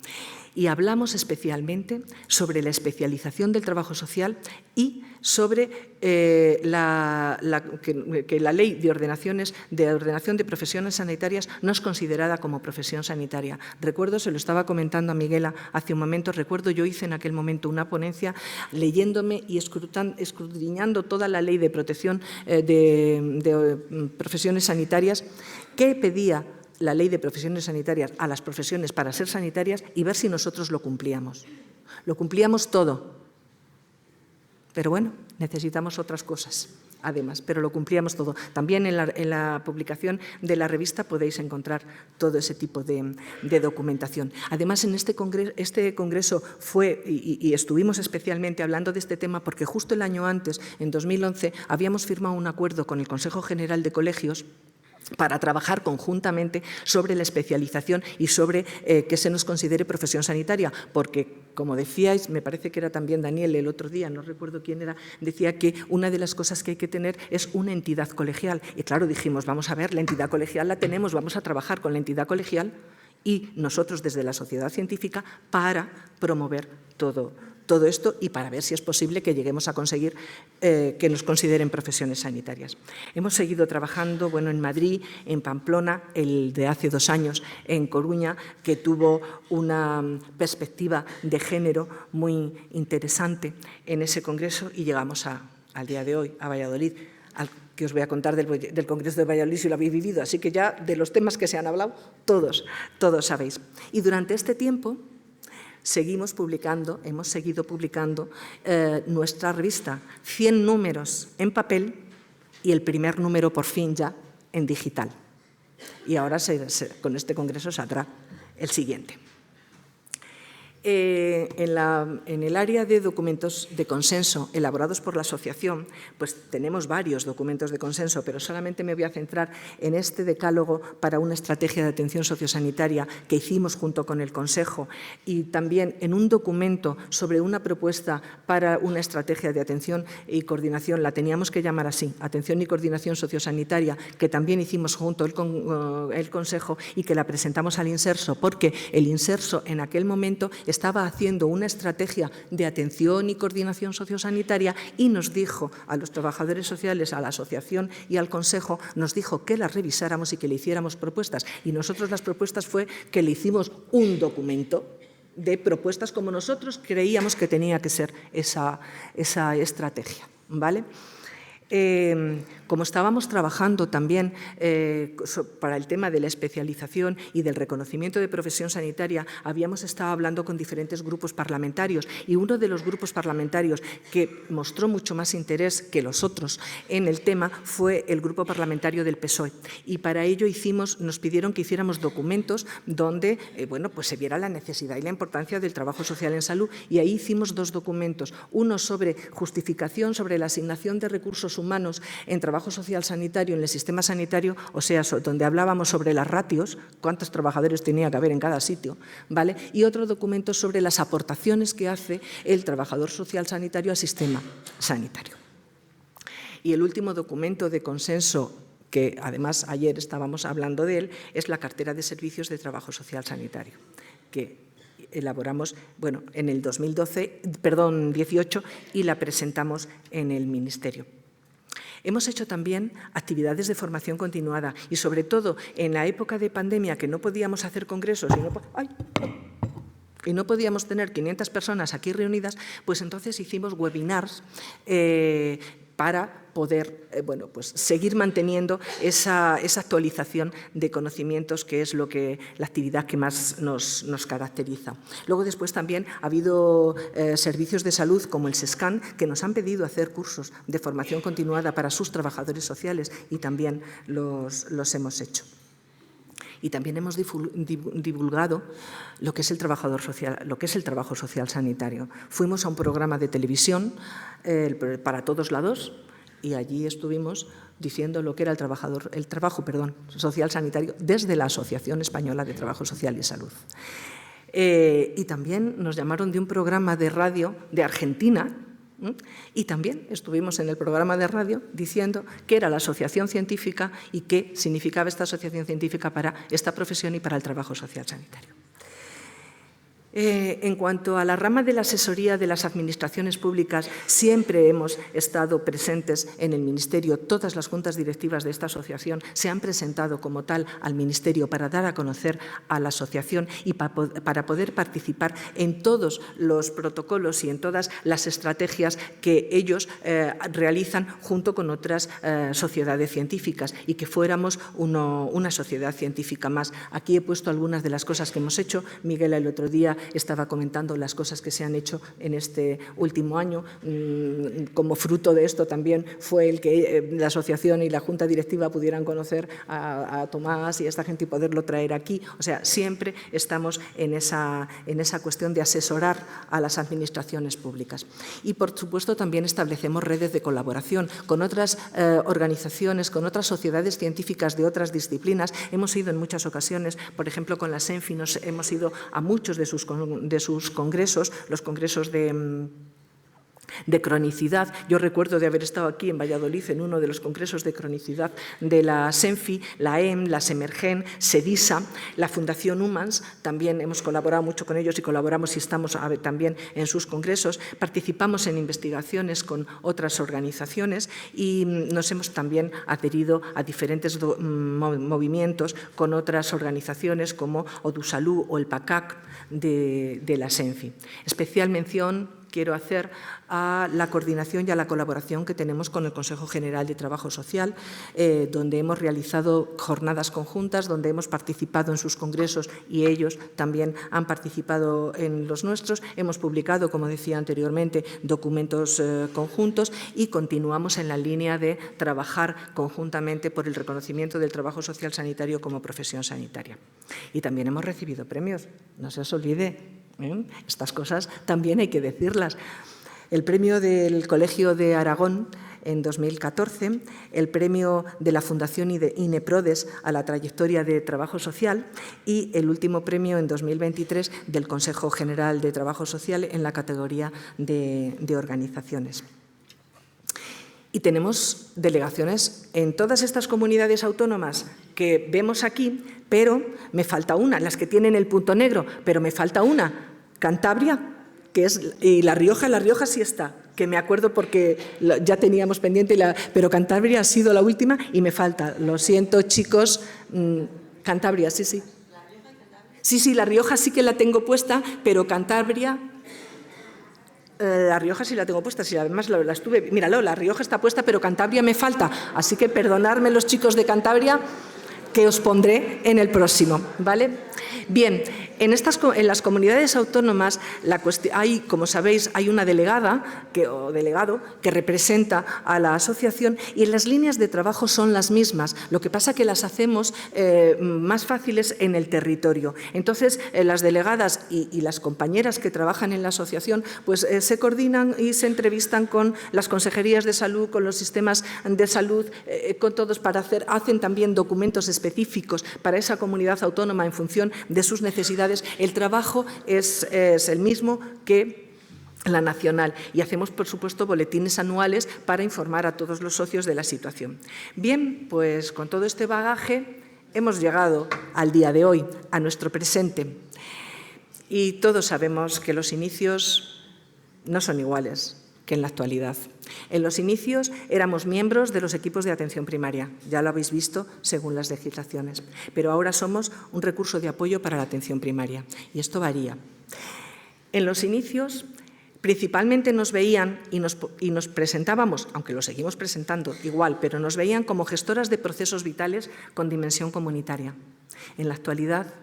Y hablamos especialmente sobre la especialización del trabajo social y sobre que la ley de ordenación de profesiones sanitarias no es considerada como profesión sanitaria. Recuerdo, se lo estaba comentando a Miguela hace un momento, recuerdo yo hice en aquel momento una ponencia leyéndome y escudriñando toda la ley de protección de profesiones sanitarias que pedía la ley de profesiones sanitarias a las profesiones para ser sanitarias y ver si nosotros lo cumplíamos. Lo cumplíamos todo, pero bueno, necesitamos otras cosas, además, pero lo cumplíamos todo. También en la publicación de la revista podéis encontrar todo ese tipo de documentación. Además, en este congreso fue, y estuvimos especialmente hablando de este tema porque justo el año antes, en 2011, habíamos firmado un acuerdo con el Consejo General de Colegios para trabajar conjuntamente sobre la especialización y sobre que se nos considere profesión sanitaria, porque, como decíais, me parece que era también Daniel el otro día, no recuerdo quién era, decía que una de las cosas que hay que tener es una entidad colegial. Y claro, dijimos, vamos a ver, la entidad colegial la tenemos, vamos a trabajar con la entidad colegial y nosotros desde la sociedad científica para promover todo esto y para ver si es posible que lleguemos a conseguir que nos consideren profesiones sanitarias. Hemos seguido trabajando en Madrid, en Pamplona, el de hace 2 años en Coruña, que tuvo una perspectiva de género muy interesante en ese congreso y llegamos al día de hoy, a Valladolid, al que os voy a contar del Congreso de Valladolid si lo habéis vivido. Así que ya de los temas que se han hablado, todos sabéis. Y durante este tiempo hemos seguido publicando nuestra revista, 100 números en papel y el primer número por fin ya en digital. Y ahora con este congreso saldrá el siguiente. En el área de documentos de consenso elaborados por la asociación, pues tenemos varios documentos de consenso, pero solamente me voy a centrar en este decálogo para una estrategia de atención sociosanitaria que hicimos junto con el Consejo y también en un documento sobre una propuesta para una estrategia de atención y coordinación, la teníamos que llamar así, atención y coordinación sociosanitaria, que también hicimos junto el Consejo y que la presentamos al Inserso, porque el Inserso en aquel momento estaba haciendo una estrategia de atención y coordinación sociosanitaria y nos dijo a los trabajadores sociales, a la asociación y al Consejo, nos dijo que las revisáramos y que le hiciéramos propuestas. Y nosotros las propuestas fue que le hicimos un documento de propuestas como nosotros creíamos que tenía que ser esa estrategia, ¿vale? Como estábamos trabajando también para el tema de la especialización y del reconocimiento de profesión sanitaria, habíamos estado hablando con diferentes grupos parlamentarios y uno de los grupos parlamentarios que mostró mucho más interés que los otros en el tema fue el grupo parlamentario del PSOE. Y para ello nos pidieron que hiciéramos documentos donde pues se viera la necesidad y la importancia del trabajo social en salud, y ahí hicimos 2 documentos, uno sobre justificación sobre la asignación de recursos humanos en trabajo social sanitario en el sistema sanitario, o sea, donde hablábamos sobre las ratios, cuántos trabajadores tenía que haber en cada sitio, ¿vale? Y otro documento sobre las aportaciones que hace el trabajador social sanitario al sistema sanitario. Y el último documento de consenso, que además ayer estábamos hablando de él, es la cartera de servicios de trabajo social sanitario, que elaboramos en el 2018 y la presentamos en el Ministerio. Hemos hecho también actividades de formación continuada y, sobre todo, en la época de pandemia, que no podíamos hacer congresos y no podíamos tener 500 personas aquí reunidas, pues entonces hicimos webinars para poder pues seguir manteniendo esa actualización de conocimientos, que es la actividad que más nos caracteriza. Luego, después también ha habido servicios de salud como el SESCAN, que nos han pedido hacer cursos de formación continuada para sus trabajadores sociales, y también los hemos hecho. Y también hemos divulgado lo que es el trabajo social sanitario. Fuimos a un programa de televisión para todos lados, y allí estuvimos diciendo lo que era el trabajo social sanitario desde la Asociación Española de Trabajo Social y Salud. Y también nos llamaron de un programa de radio de Argentina, y también estuvimos en el programa de radio diciendo qué era la asociación científica y qué significaba esta asociación científica para esta profesión y para el trabajo social sanitario. En cuanto a la rama de la asesoría de las administraciones públicas, siempre hemos estado presentes en el Ministerio. Todas las juntas directivas de esta asociación se han presentado como tal al Ministerio para dar a conocer a la asociación y para poder participar en todos los protocolos y en todas las estrategias que ellos realizan junto con otras sociedades científicas, y que fuéramos una sociedad científica más. Aquí he puesto algunas de las cosas que hemos hecho. Miguel el otro día estaba comentando las cosas que se han hecho en este último año. Como fruto de esto también fue el que la asociación y la junta directiva pudieran conocer a Tomás y a esta gente y poderlo traer aquí. O sea, siempre estamos en esa cuestión de asesorar a las administraciones públicas. Y, por supuesto, también establecemos redes de colaboración con otras organizaciones, con otras sociedades científicas de otras disciplinas. Hemos ido en muchas ocasiones, por ejemplo, con la SENFI, hemos ido a muchos de sus congresos, los congresos de cronicidad. Yo recuerdo de haber estado aquí en Valladolid en uno de los congresos de cronicidad de la SENFI, la EM, la SEMERGEN, SEDISA, la Fundación Humans. También hemos colaborado mucho con ellos y colaboramos y estamos también en sus congresos. Participamos en investigaciones con otras organizaciones y nos hemos también adherido a diferentes movimientos con otras organizaciones como Odusalú o el PACAC de la SENFI. Especial mención quiero hacer a la coordinación y a la colaboración que tenemos con el Consejo General de Trabajo Social, donde hemos realizado jornadas conjuntas, donde hemos participado en sus congresos y ellos también han participado en los nuestros. Hemos publicado, como decía anteriormente, documentos conjuntos y continuamos en la línea de trabajar conjuntamente por el reconocimiento del trabajo social sanitario como profesión sanitaria. Y también hemos recibido premios, no se os olvide. Estas cosas también hay que decirlas. El premio del Colegio de Aragón en 2014, el premio de la Fundación INEPRODES a la trayectoria de trabajo social y el último premio en 2023 del Consejo General de Trabajo Social en la categoría de organizaciones. Y tenemos delegaciones en todas estas comunidades autónomas que vemos aquí, pero me falta una, las que tienen el punto negro, pero me falta una, Cantabria, y La Rioja sí está, que me acuerdo porque ya teníamos pendiente, pero Cantabria ha sido la última y me falta. Lo siento, chicos, Cantabria, sí. Sí, La Rioja sí que la tengo puesta, pero Cantabria... La Rioja sí la tengo puesta, sí, además la estuve... Míralo, La Rioja está puesta, pero Cantabria me falta. Así que perdonadme los chicos de Cantabria, que os pondré en el próximo, ¿vale? Bien, en las comunidades autónomas, como sabéis, hay una delegada o delegado que representa a la asociación y las líneas de trabajo son las mismas. Lo que pasa es que las hacemos más fáciles en el territorio. Entonces, las delegadas y las compañeras que trabajan en la asociación pues, se coordinan y se entrevistan con las consejerías de salud, con los sistemas de salud, con todos hacen también documentos específicos para esa comunidad autónoma en función de sus necesidades. El trabajo es el mismo que la nacional y hacemos, por supuesto, boletines anuales para informar a todos los socios de la situación. Bien, pues con todo este bagaje hemos llegado al día de hoy, a nuestro presente. Y todos sabemos que los inicios no son iguales que en la actualidad. En los inicios éramos miembros de los equipos de atención primaria, ya lo habéis visto según las legislaciones, pero ahora somos un recurso de apoyo para la atención primaria y esto varía. En los inicios Principalmente nos veían y nos presentábamos, aunque lo seguimos presentando igual, pero nos veían como gestoras de procesos vitales con dimensión comunitaria. En la actualidad,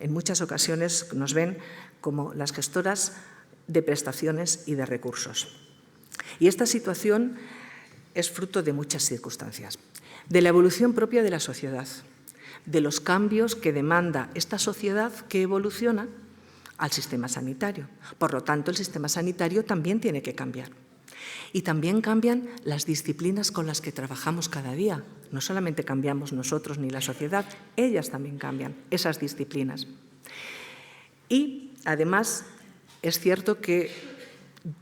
en muchas ocasiones nos ven como las gestoras de prestaciones y de recursos. Y esta situación es fruto de muchas circunstancias, de la evolución propia de la sociedad, de los cambios que demanda esta sociedad que evoluciona al sistema sanitario. Por lo tanto, el sistema sanitario también tiene que cambiar. Y también cambian las disciplinas con las que trabajamos cada día. No solamente cambiamos nosotros ni la sociedad, ellas también cambian, esas disciplinas. Y, además, es cierto que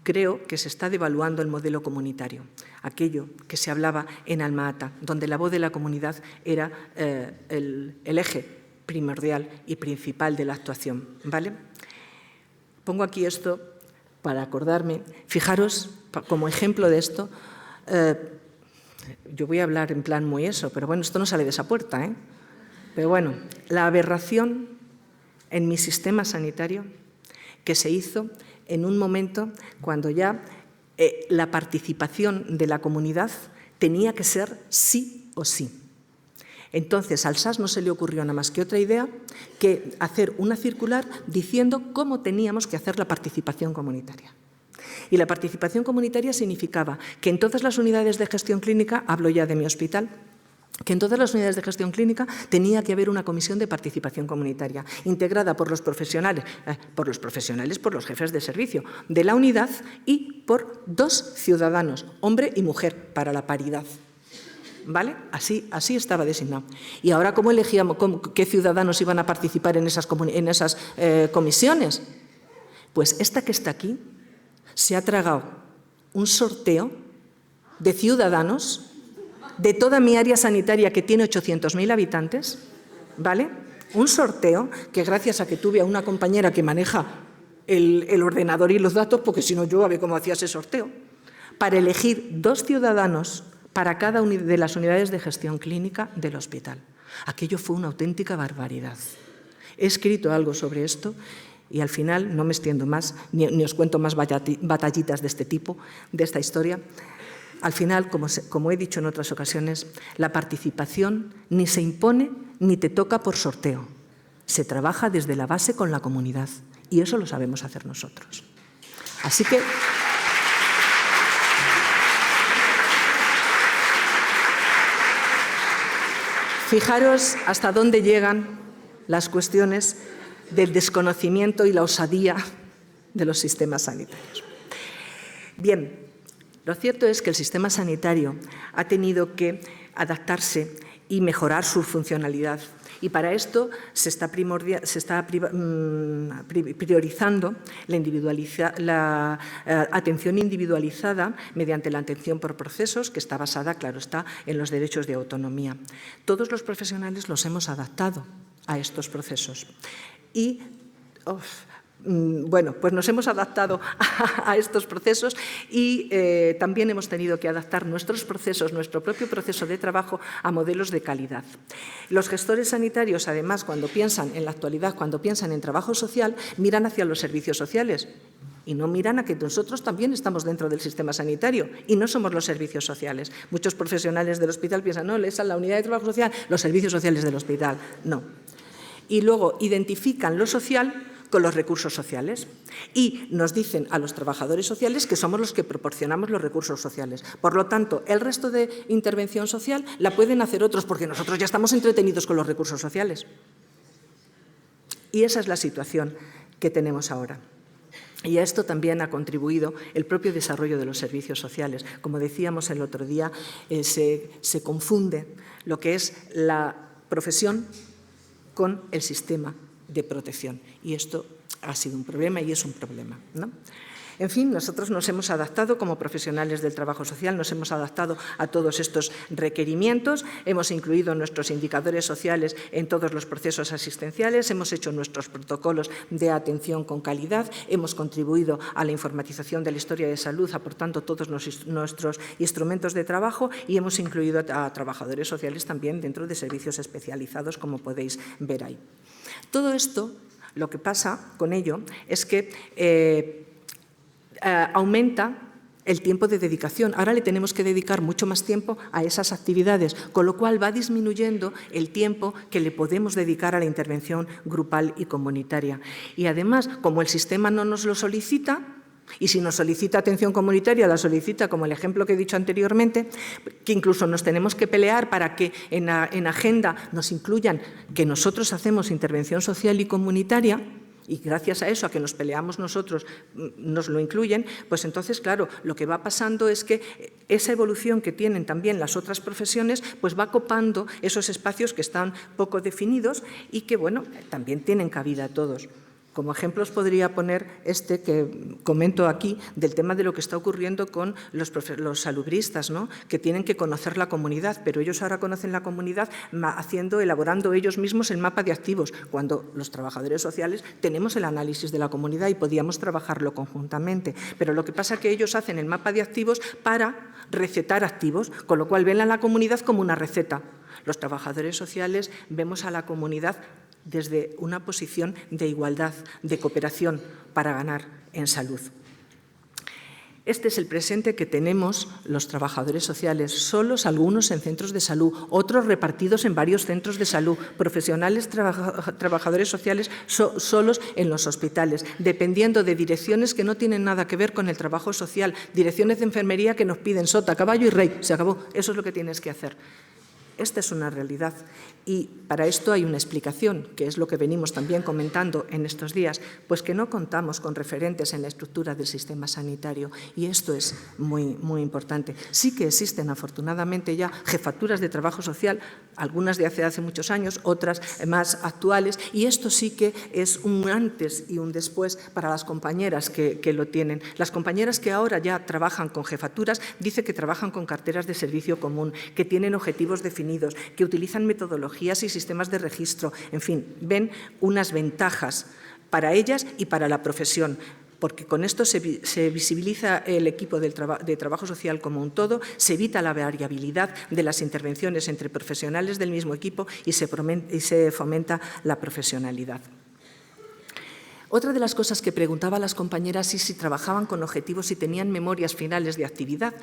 creo que se está devaluando el modelo comunitario, aquello que se hablaba en Alma Ata, donde la voz de la comunidad era el eje primordial y principal de la actuación, ¿vale? Pongo aquí esto para acordarme. Fijaros, como ejemplo de esto, yo voy a hablar en plan muy eso, pero bueno, esto no sale de esa puerta, ¿eh? Pero bueno, la aberración en mi sistema sanitario que se hizo en un momento cuando ya la participación de la comunidad tenía que ser sí o sí. Entonces, al SAS no se le ocurrió nada más que otra idea que hacer una circular diciendo cómo teníamos que hacer la participación comunitaria. Y la participación comunitaria significaba que en todas las unidades de gestión clínica, hablo ya de mi hospital, que en todas las unidades de gestión clínica tenía que haber una comisión de participación comunitaria, integrada por los profesionales, por los jefes de servicio de la unidad y por 2 ciudadanos, hombre y mujer, para la paridad. ¿Vale? Así estaba designado. Y ahora, ¿cómo elegíamos qué ciudadanos iban a participar en esas comisiones? Pues esta que está aquí se ha tragado un sorteo de ciudadanos de toda mi área sanitaria, que tiene 800.000 habitantes, ¿vale? Un sorteo que, gracias a que tuve a una compañera que maneja el ordenador y los datos, porque si no yo a ver cómo hacía ese sorteo, para elegir 2 ciudadanos para cada una de las unidades de gestión clínica del hospital. Aquello fue una auténtica barbaridad. He escrito algo sobre esto y al final, no me extiendo más, ni os cuento más batallitas de este tipo, de esta historia. Al final, como he dicho en otras ocasiones, la participación ni se impone ni te toca por sorteo. Se trabaja desde la base con la comunidad y eso lo sabemos hacer nosotros. Así que fijaros hasta dónde llegan las cuestiones del desconocimiento y la osadía de los sistemas sanitarios. Bien, lo cierto es que el sistema sanitario ha tenido que adaptarse y mejorar su funcionalidad. Y para esto se está priorizando la atención individualizada mediante la atención por procesos, que está basada, claro está, en los derechos de autonomía. Todos los profesionales los hemos adaptado a estos procesos. Y bueno, pues nos hemos adaptado a estos procesos y también hemos tenido que adaptar nuestros procesos, nuestro propio proceso de trabajo, a modelos de calidad. Los gestores sanitarios, además, cuando piensan en la actualidad, cuando piensan en trabajo social, miran hacia los servicios sociales y no miran a que nosotros también estamos dentro del sistema sanitario y no somos los servicios sociales. Muchos profesionales del hospital piensan, no, esa es la unidad de trabajo social, los servicios sociales del hospital. No. Y luego identifican lo social con los recursos sociales y nos dicen a los trabajadores sociales que somos los que proporcionamos los recursos sociales. Por lo tanto, el resto de intervención social la pueden hacer otros porque nosotros ya estamos entretenidos con los recursos sociales. Y esa es la situación que tenemos ahora. Y a esto también ha contribuido el propio desarrollo de los servicios sociales. Como decíamos el otro día, se confunde lo que es la profesión con el sistema de protección. Y esto ha sido un problema y es un problema, ¿no? En fin, nosotros nos hemos adaptado como profesionales del trabajo social, nos hemos adaptado a todos estos requerimientos, hemos incluido nuestros indicadores sociales en todos los procesos asistenciales, hemos hecho nuestros protocolos de atención con calidad, hemos contribuido a la informatización de la historia de salud, aportando todos nuestros instrumentos de trabajo y hemos incluido a trabajadores sociales también dentro de servicios especializados, como podéis ver ahí. Todo esto, lo que pasa con ello es que aumenta el tiempo de dedicación. Ahora le tenemos que dedicar mucho más tiempo a esas actividades, con lo cual va disminuyendo el tiempo que le podemos dedicar a la intervención grupal y comunitaria. Y además, como el sistema no nos lo solicita, y si nos solicita atención comunitaria, la solicita, como el ejemplo que he dicho anteriormente, que incluso nos tenemos que pelear para que en agenda nos incluyan que nosotros hacemos intervención social y comunitaria, y gracias a eso, a que nos peleamos nosotros, nos lo incluyen, pues entonces, claro, lo que va pasando es que esa evolución que tienen también las otras profesiones, pues va copando esos espacios que están poco definidos y que, bueno, también tienen cabida a todos. Como ejemplos podría poner este que comento aquí del tema de lo que está ocurriendo con los salubristas, ¿no? Que tienen que conocer la comunidad, pero ellos ahora conocen la comunidad elaborando ellos mismos el mapa de activos, cuando los trabajadores sociales tenemos el análisis de la comunidad y podíamos trabajarlo conjuntamente. Pero lo que pasa es que ellos hacen el mapa de activos para recetar activos, con lo cual ven a la comunidad como una receta. Los trabajadores sociales vemos a la comunidad desde una posición de igualdad, de cooperación para ganar en salud. Este es el presente que tenemos los trabajadores sociales, solos algunos en centros de salud, otros repartidos en varios centros de salud, profesionales trabajadores sociales solos en los hospitales, dependiendo de direcciones que no tienen nada que ver con el trabajo social, direcciones de enfermería que nos piden sota, caballo y rey, se acabó, eso es lo que tienes que hacer. Esta es una realidad y para esto hay una explicación, que es lo que venimos también comentando en estos días, pues que no contamos con referentes en la estructura del sistema sanitario y esto es muy, muy importante. Sí que existen afortunadamente ya jefaturas de trabajo social, algunas de hace muchos años, otras más actuales y esto sí que es un antes y un después para las compañeras que lo tienen. Las compañeras que ahora ya trabajan con jefaturas, dice que trabajan con carteras de servicio común, que tienen objetivos definidos, que utilizan metodologías y sistemas de registro, en fin, ven unas ventajas para ellas y para la profesión, porque con esto se visibiliza el equipo de trabajo social como un todo, se evita la variabilidad de las intervenciones entre profesionales del mismo equipo y se fomenta la profesionalidad. Otra de las cosas que preguntaba a las compañeras es si trabajaban con objetivos y tenían memorias finales de actividad.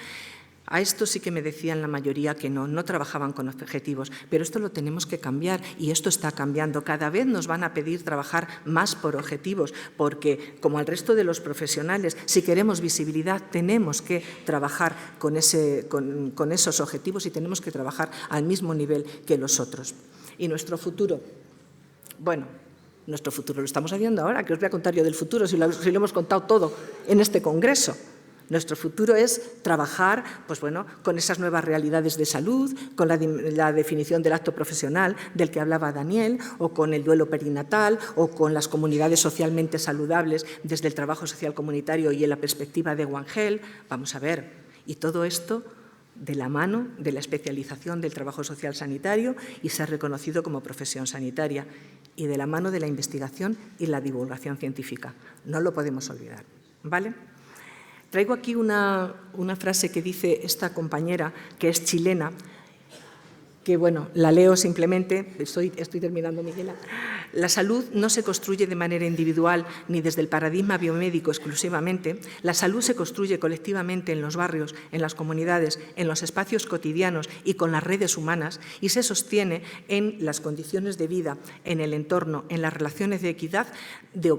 A esto sí que me decían la mayoría que no trabajaban con objetivos, pero esto lo tenemos que cambiar y esto está cambiando. Cada vez nos van a pedir trabajar más por objetivos, porque como al resto de los profesionales, si queremos visibilidad, tenemos que trabajar con esos objetivos y tenemos que trabajar al mismo nivel que los otros. ¿Y nuestro futuro? Bueno, nuestro futuro lo estamos haciendo ahora, que os voy a contar yo del futuro, si lo hemos contado todo en este congreso. Nuestro futuro es trabajar pues bueno, con esas nuevas realidades de salud, con la definición del acto profesional del que hablaba Daniel, o con el duelo perinatal, o con las comunidades socialmente saludables desde el trabajo social comunitario y en la perspectiva de One Health. Vamos a ver, y todo esto de la mano de la especialización del trabajo social sanitario y ser reconocido como profesión sanitaria, y de la mano de la investigación y la divulgación científica. No lo podemos olvidar, ¿vale? Traigo aquí una frase que dice esta compañera, que es chilena, que, bueno, la leo simplemente, estoy terminando, Miguela. La salud no se construye de manera individual ni desde el paradigma biomédico exclusivamente. La salud se construye colectivamente en los barrios, en las comunidades, en los espacios cotidianos y con las redes humanas y se sostiene en las condiciones de vida, en el entorno, en las relaciones de equidad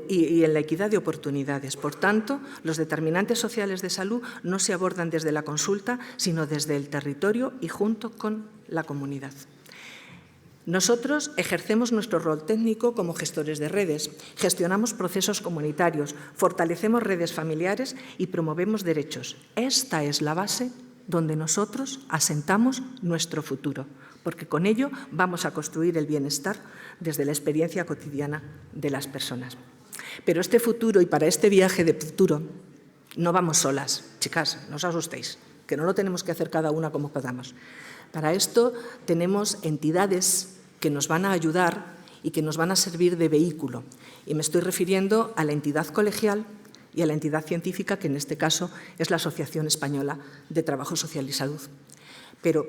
y en la equidad de oportunidades. Por tanto, los determinantes sociales de salud no se abordan desde la consulta, sino desde el territorio y junto con la comunidad. Nosotros ejercemos nuestro rol técnico como gestores de redes, gestionamos procesos comunitarios, fortalecemos redes familiares y promovemos derechos. Esta es la base donde nosotros asentamos nuestro futuro, porque con ello vamos a construir el bienestar desde la experiencia cotidiana de las personas. Pero este futuro, y para este viaje de futuro, no vamos solas, chicas, no os asustéis, que no lo tenemos que hacer cada una como podamos. Para esto tenemos entidades que nos van a ayudar y que nos van a servir de vehículo. Y me estoy refiriendo a la entidad colegial y a la entidad científica, que en este caso es la Asociación Española de Trabajo Social y Salud. Pero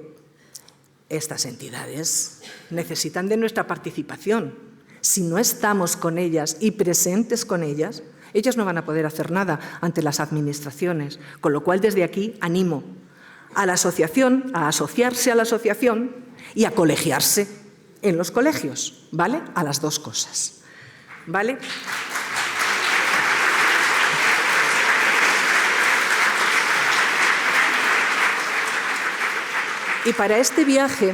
estas entidades necesitan de nuestra participación. Si no estamos con ellas y presentes con ellas, Ellas no van a poder hacer nada ante las administraciones, con lo cual desde aquí animo a la asociación, a asociarse a la asociación y a colegiarse en los colegios, ¿vale? A las dos cosas, ¿vale? Y para este viaje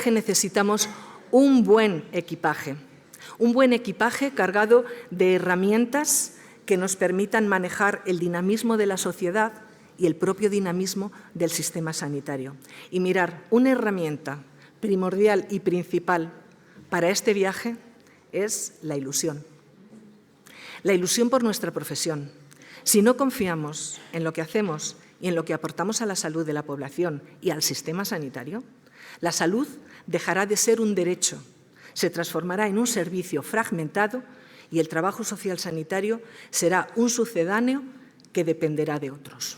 necesitamos un buen equipaje cargado de herramientas que nos permitan manejar el dinamismo de la sociedad y el propio dinamismo del sistema sanitario. Y mirar, una herramienta primordial y principal para este viaje es la ilusión. La ilusión por nuestra profesión. Si no confiamos en lo que hacemos y en lo que aportamos a la salud de la población y al sistema sanitario, la salud dejará de ser un derecho, se transformará en un servicio fragmentado y el trabajo social sanitario será un sucedáneo que dependerá de otros.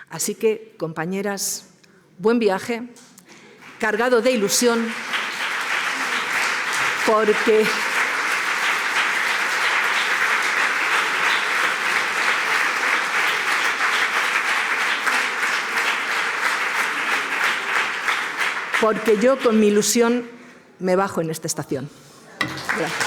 Así que, compañeras, buen viaje, cargado de ilusión, porque yo con mi ilusión me bajo en esta estación. Gracias.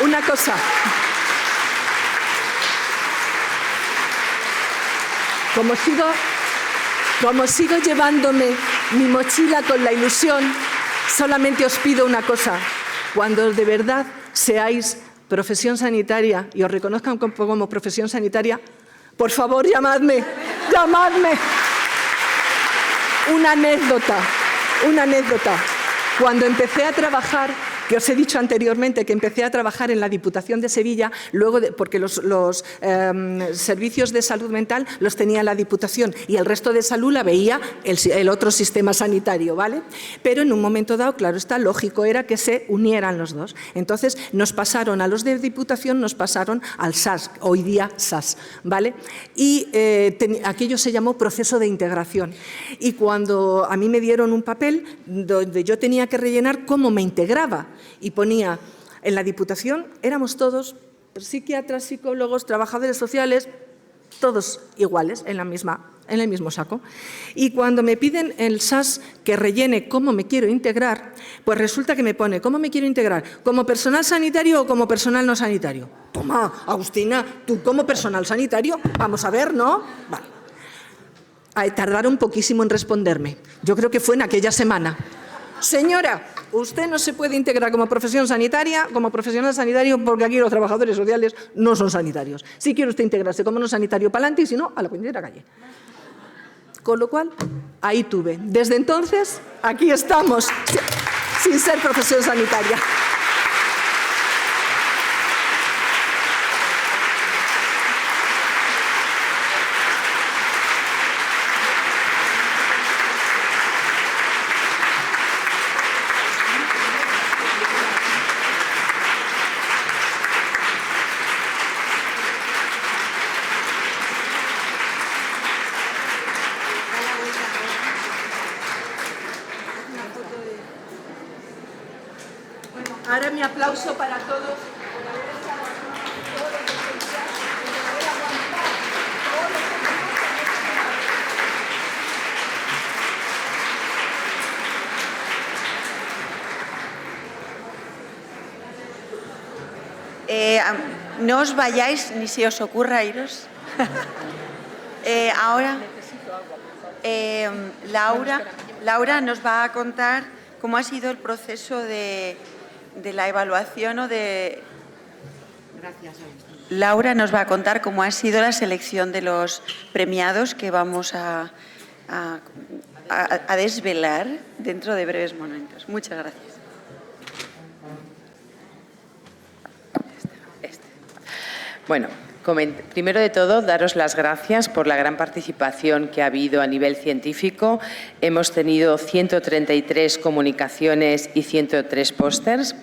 Una cosa. Como sigo llevándome mi mochila con la ilusión, solamente os pido una cosa. Cuando de verdad seáis profesión sanitaria y os reconozcan como profesión sanitaria, por favor, llamadme. Una anécdota. Cuando empecé a trabajar, que os he dicho anteriormente que empecé a trabajar en la Diputación de Sevilla, luego porque los servicios de salud mental los tenía la Diputación y el resto de salud la veía el otro sistema sanitario, ¿vale? Pero en un momento dado, claro está, lógico era que se unieran los dos. Entonces nos pasaron a los de Diputación, nos pasaron al SAS, hoy día SAS, ¿vale? Y aquello se llamó proceso de integración. Y cuando a mí me dieron un papel donde yo tenía que rellenar cómo me integraba, y ponía, en la Diputación éramos todos psiquiatras, psicólogos, trabajadores sociales, todos iguales en el mismo saco. Y cuando me piden el SAS que rellene cómo me quiero integrar, pues resulta que me pone, ¿cómo me quiero integrar? ¿Como personal sanitario o como personal no sanitario? Toma, Agustina, tú como personal sanitario, vamos a ver, ¿no? Vale. Tardaron poquísimo en responderme. Yo creo que fue en aquella semana. Señora, usted no se puede integrar como profesión sanitaria, como profesional sanitario, porque aquí los trabajadores sociales no son sanitarios. Si quiere usted integrarse como no sanitario, para adelante, y si no, a la puñetera calle. Con lo cual, ahí tuve. Desde entonces, aquí estamos, sin ser profesión sanitaria. Ahora mi aplauso para todos. No os vayáis ni se os ocurra iros. Ahora, Laura nos va a contar cómo ha sido el proceso de la evaluación o de... Gracias. Laura nos va a contar cómo ha sido la selección de los premiados que vamos a desvelar dentro de breves momentos. Muchas gracias. Bueno, primero de todo, daros las gracias por la gran participación que ha habido a nivel científico. Hemos tenido 133 comunicaciones y 103 pósters.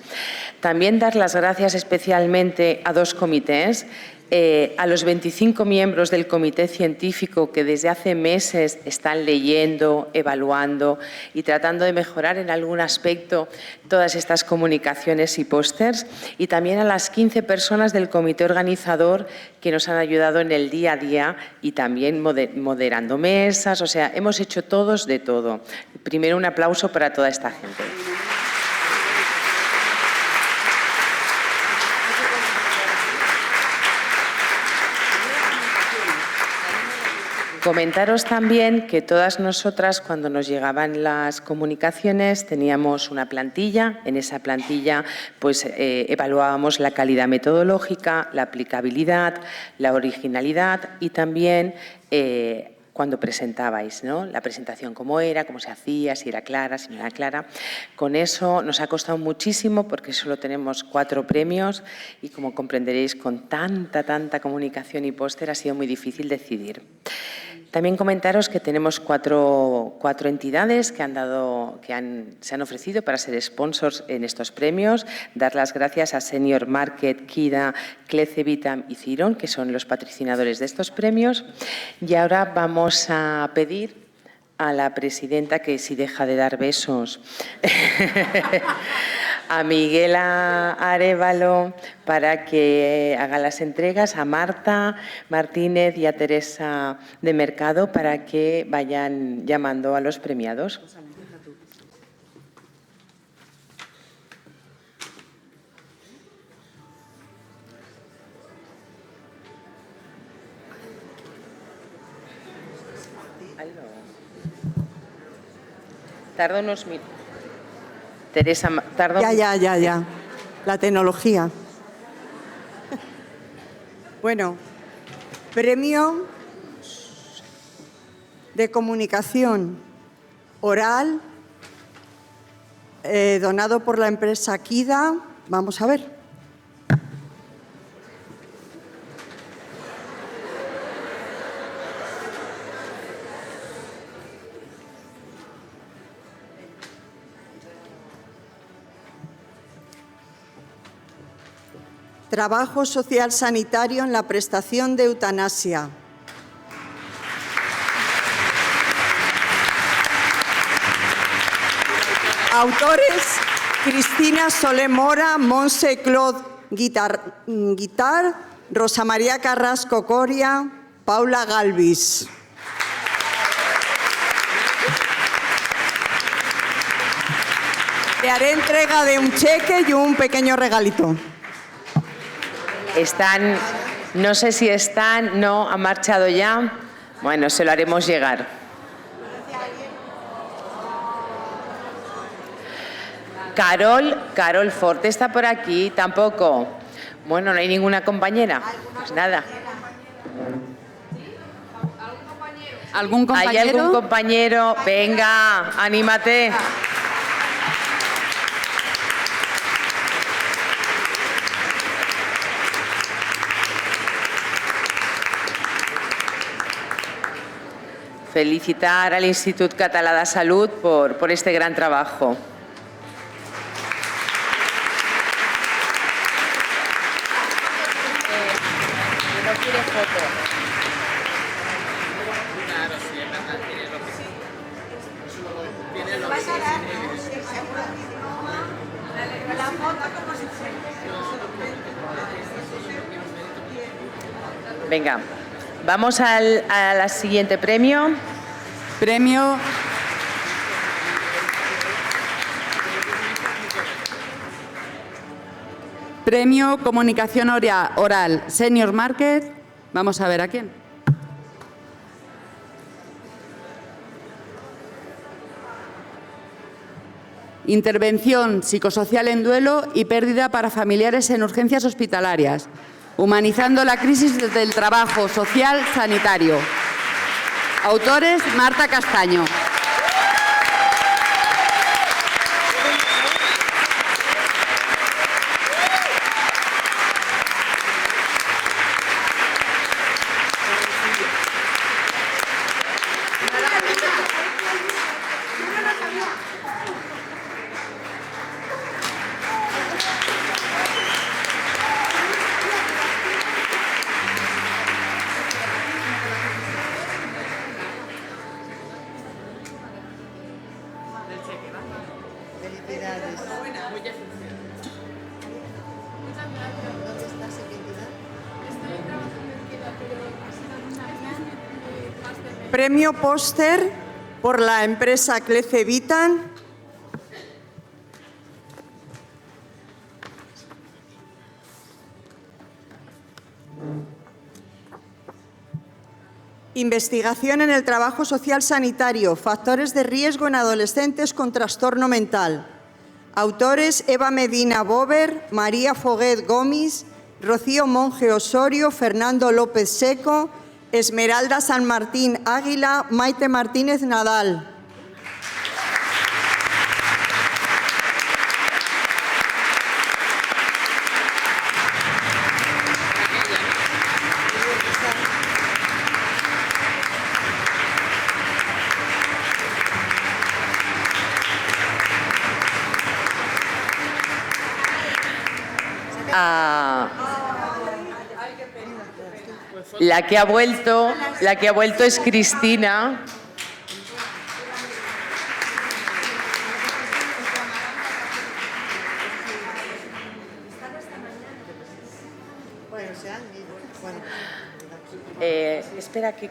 También dar las gracias especialmente a dos comités. a los 25 miembros del comité científico que desde hace meses están leyendo, evaluando y tratando de mejorar en algún aspecto todas estas comunicaciones y pósters, y también a las 15 personas del comité organizador que nos han ayudado en el día a día y también moderando mesas. O sea, hemos hecho todos de todo. Primero, un aplauso para toda esta gente. Comentaros también que todas nosotras, cuando nos llegaban las comunicaciones, teníamos una plantilla. En esa plantilla pues, evaluábamos la calidad metodológica, la aplicabilidad, la originalidad y también cuando presentabais, ¿no? La presentación cómo era, cómo se hacía, si era clara, si no era clara. Con eso nos ha costado muchísimo porque solo tenemos 4 premios y, como comprenderéis, con tanta comunicación y póster ha sido muy difícil decidir. También comentaros que tenemos cuatro entidades que se han ofrecido para ser sponsors en estos premios. Dar las gracias a Senior Market, Kida, Clecevitam y Ciron, que son los patrocinadores de estos premios. Y ahora vamos a pedir a la presidenta que si deja de dar besos a Miguela Arévalo para que haga las entregas, a Marta Martínez y a Teresa de Mercado para que vayan llamando a los premiados. Tarda unos minutos. Teresa, tarda. Ya. La tecnología. Bueno, premio de comunicación oral donado por la empresa Kida. Vamos a ver. Trabajo social sanitario en la prestación de eutanasia. Autores: Cristina Solé Mora, Montse Claude Guitar, Rosa María Carrasco Coria, Paula Galvis. Le haré entrega de un cheque y un pequeño regalito. Están, no sé si están, no, han marchado ya. Bueno, se lo haremos llegar. Carol Forte está por aquí, tampoco. Bueno, no hay ninguna compañera. Pues nada. ¿Algún compañero? ¿Hay algún compañero? Venga, anímate. Felicitar al Institut Català de Salut por este gran trabajo. No quiere foto. Venga, vamos al siguiente premio. Premio Comunicación Oral Senior Market. Vamos a ver a quién. Intervención psicosocial en duelo y pérdida para familiares en urgencias hospitalarias, humanizando la crisis desde el trabajo social sanitario. Autores: Marta Castaño. Premio Póster por la empresa Clece Vitan. Investigación en el trabajo social sanitario, factores de riesgo en adolescentes con trastorno mental. Autores: Eva Medina Bover, María Foguet Gómez, Rocío Monge Osorio, Fernando López Seco, Esmeralda San Martín Águila, Maite Martínez Nadal. La que ha vuelto es Cristina. Espera que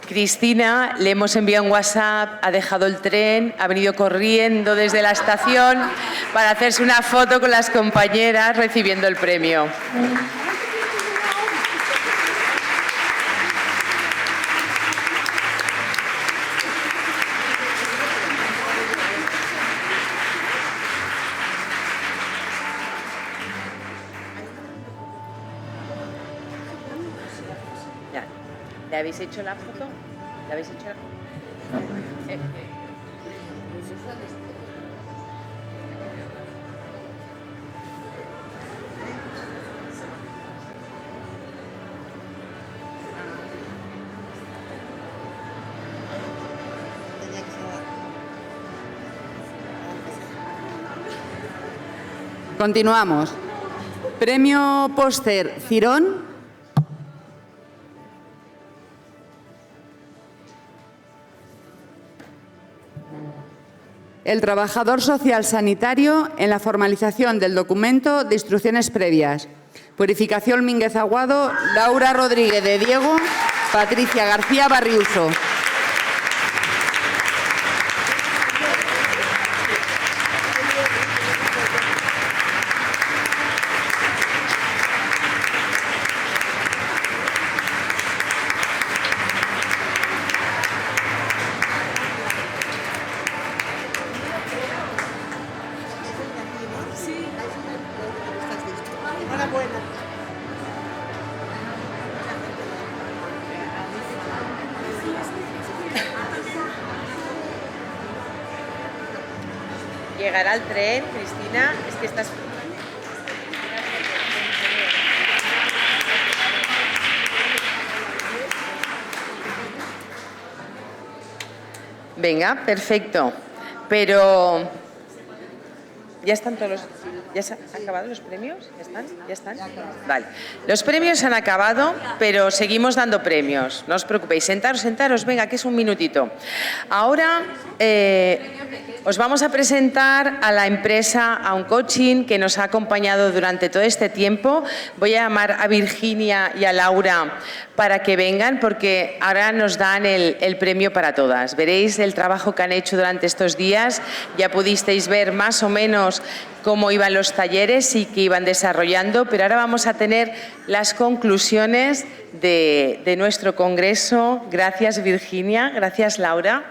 Cristina le hemos enviado un WhatsApp, ha dejado el tren, ha venido corriendo desde la estación para hacerse una foto con las compañeras recibiendo el premio. ¿Le habéis hecho la foto? ¿Le habéis hecho la foto? Continuamos. Premio Póster Cirón. El trabajador social sanitario en la formalización del documento de instrucciones previas. Purificación Mínguez Aguado, Laura Rodríguez de Diego, Patricia García Barriuso. Llegará el tren, Cristina, es que estás... Venga, perfecto. Pero... ¿Ya están todos los... ¿Ya se han acabado los premios? ¿Ya están? ¿Ya están? Vale. Los premios se han acabado, pero seguimos dando premios. No os preocupéis. Sentaros, sentaros. Venga, que es un minutito. Ahora os vamos a presentar a la empresa OnCoaching que nos ha acompañado durante todo este tiempo. Voy a llamar a Virginia y a Laura para que vengan, porque ahora nos dan el premio para todas. Veréis el trabajo que han hecho durante estos días. Ya pudisteis ver más o menos cómo iban los talleres y que iban desarrollando, pero ahora vamos a tener las conclusiones de nuestro congreso. Gracias, Virginia. Gracias, Laura.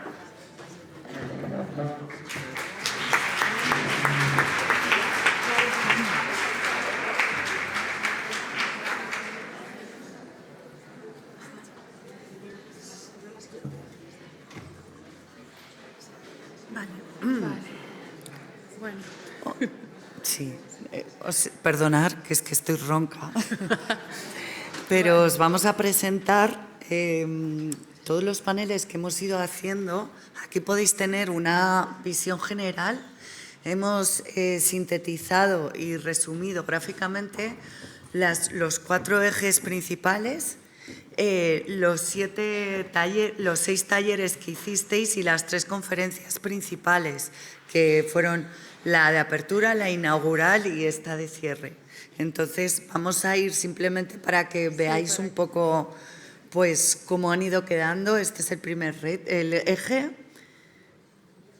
Sí, perdonad, que es que estoy ronca, pero os vamos a presentar todos los paneles que hemos ido haciendo. Aquí podéis tener una visión general. Hemos sintetizado y resumido gráficamente los 4 ejes principales los 6 talleres que hicisteis y las 3 conferencias principales, que fueron la de apertura, la inaugural y esta de cierre. Entonces, vamos a ir simplemente para que veáis un poco pues, cómo han ido quedando. Este es el primer eje.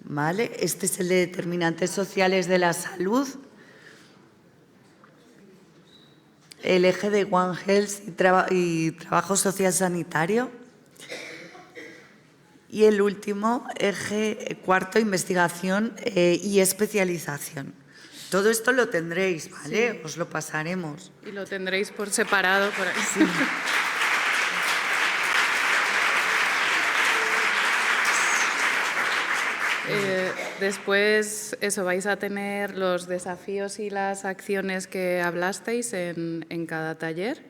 ¿Vale? Este es el de determinantes sociales de la salud. El eje de One Health y trabajo social sanitario. Y el último eje, cuarto, investigación y especialización. Todo esto lo tendréis, ¿vale? Sí. Os lo pasaremos. Y lo tendréis por separado por ahí. Sí. Después, eso, vais a tener los desafíos y las acciones que hablasteis en cada taller.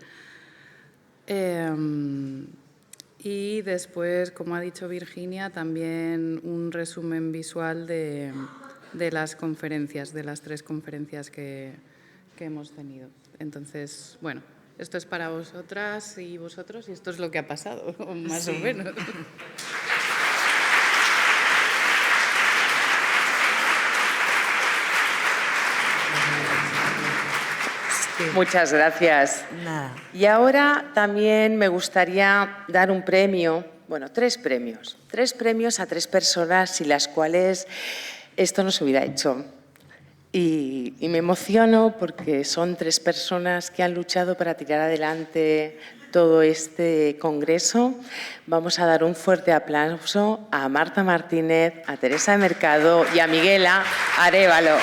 Y después, como ha dicho Virginia, también un resumen visual de las conferencias, de las 3 conferencias que hemos tenido. Entonces, bueno, esto es para vosotras y vosotros y esto es lo que ha pasado, más o menos. Muchas gracias. Nada. Y ahora también me gustaría dar un premio, bueno, 3 premios. 3 premios a 3 personas sin las cuales esto no se hubiera hecho. Y me emociono porque son 3 personas que han luchado para tirar adelante todo este congreso. Vamos a dar un fuerte aplauso a Marta Martínez, a Teresa Mercado y a Miguela Arévalo.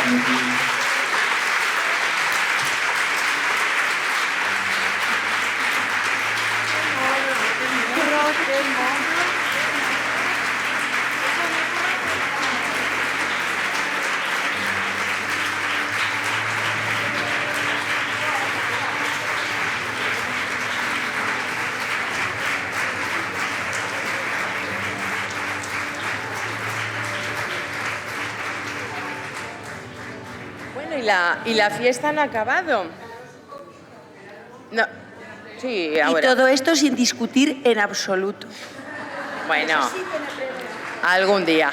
¿Y la fiesta no ha acabado? No. Sí, ahora. Y todo esto sin discutir en absoluto. Bueno, algún día.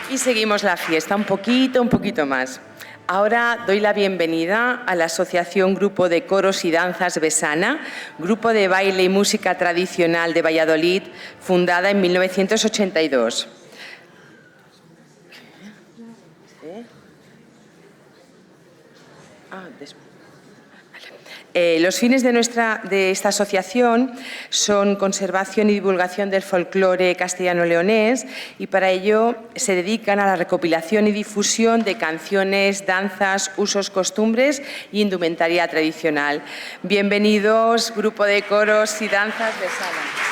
Y seguimos la fiesta un poquito más. Ahora doy la bienvenida a la Asociación Grupo de Coros y Danzas Besana, grupo de baile y música tradicional de Valladolid, fundada en 1982. Los fines de esta asociación son conservación y divulgación del folclore castellano-leonés y para ello se dedican a la recopilación y difusión de canciones, danzas, usos, costumbres y indumentaria tradicional. Bienvenidos, Grupo de Coros y Danzas Besana.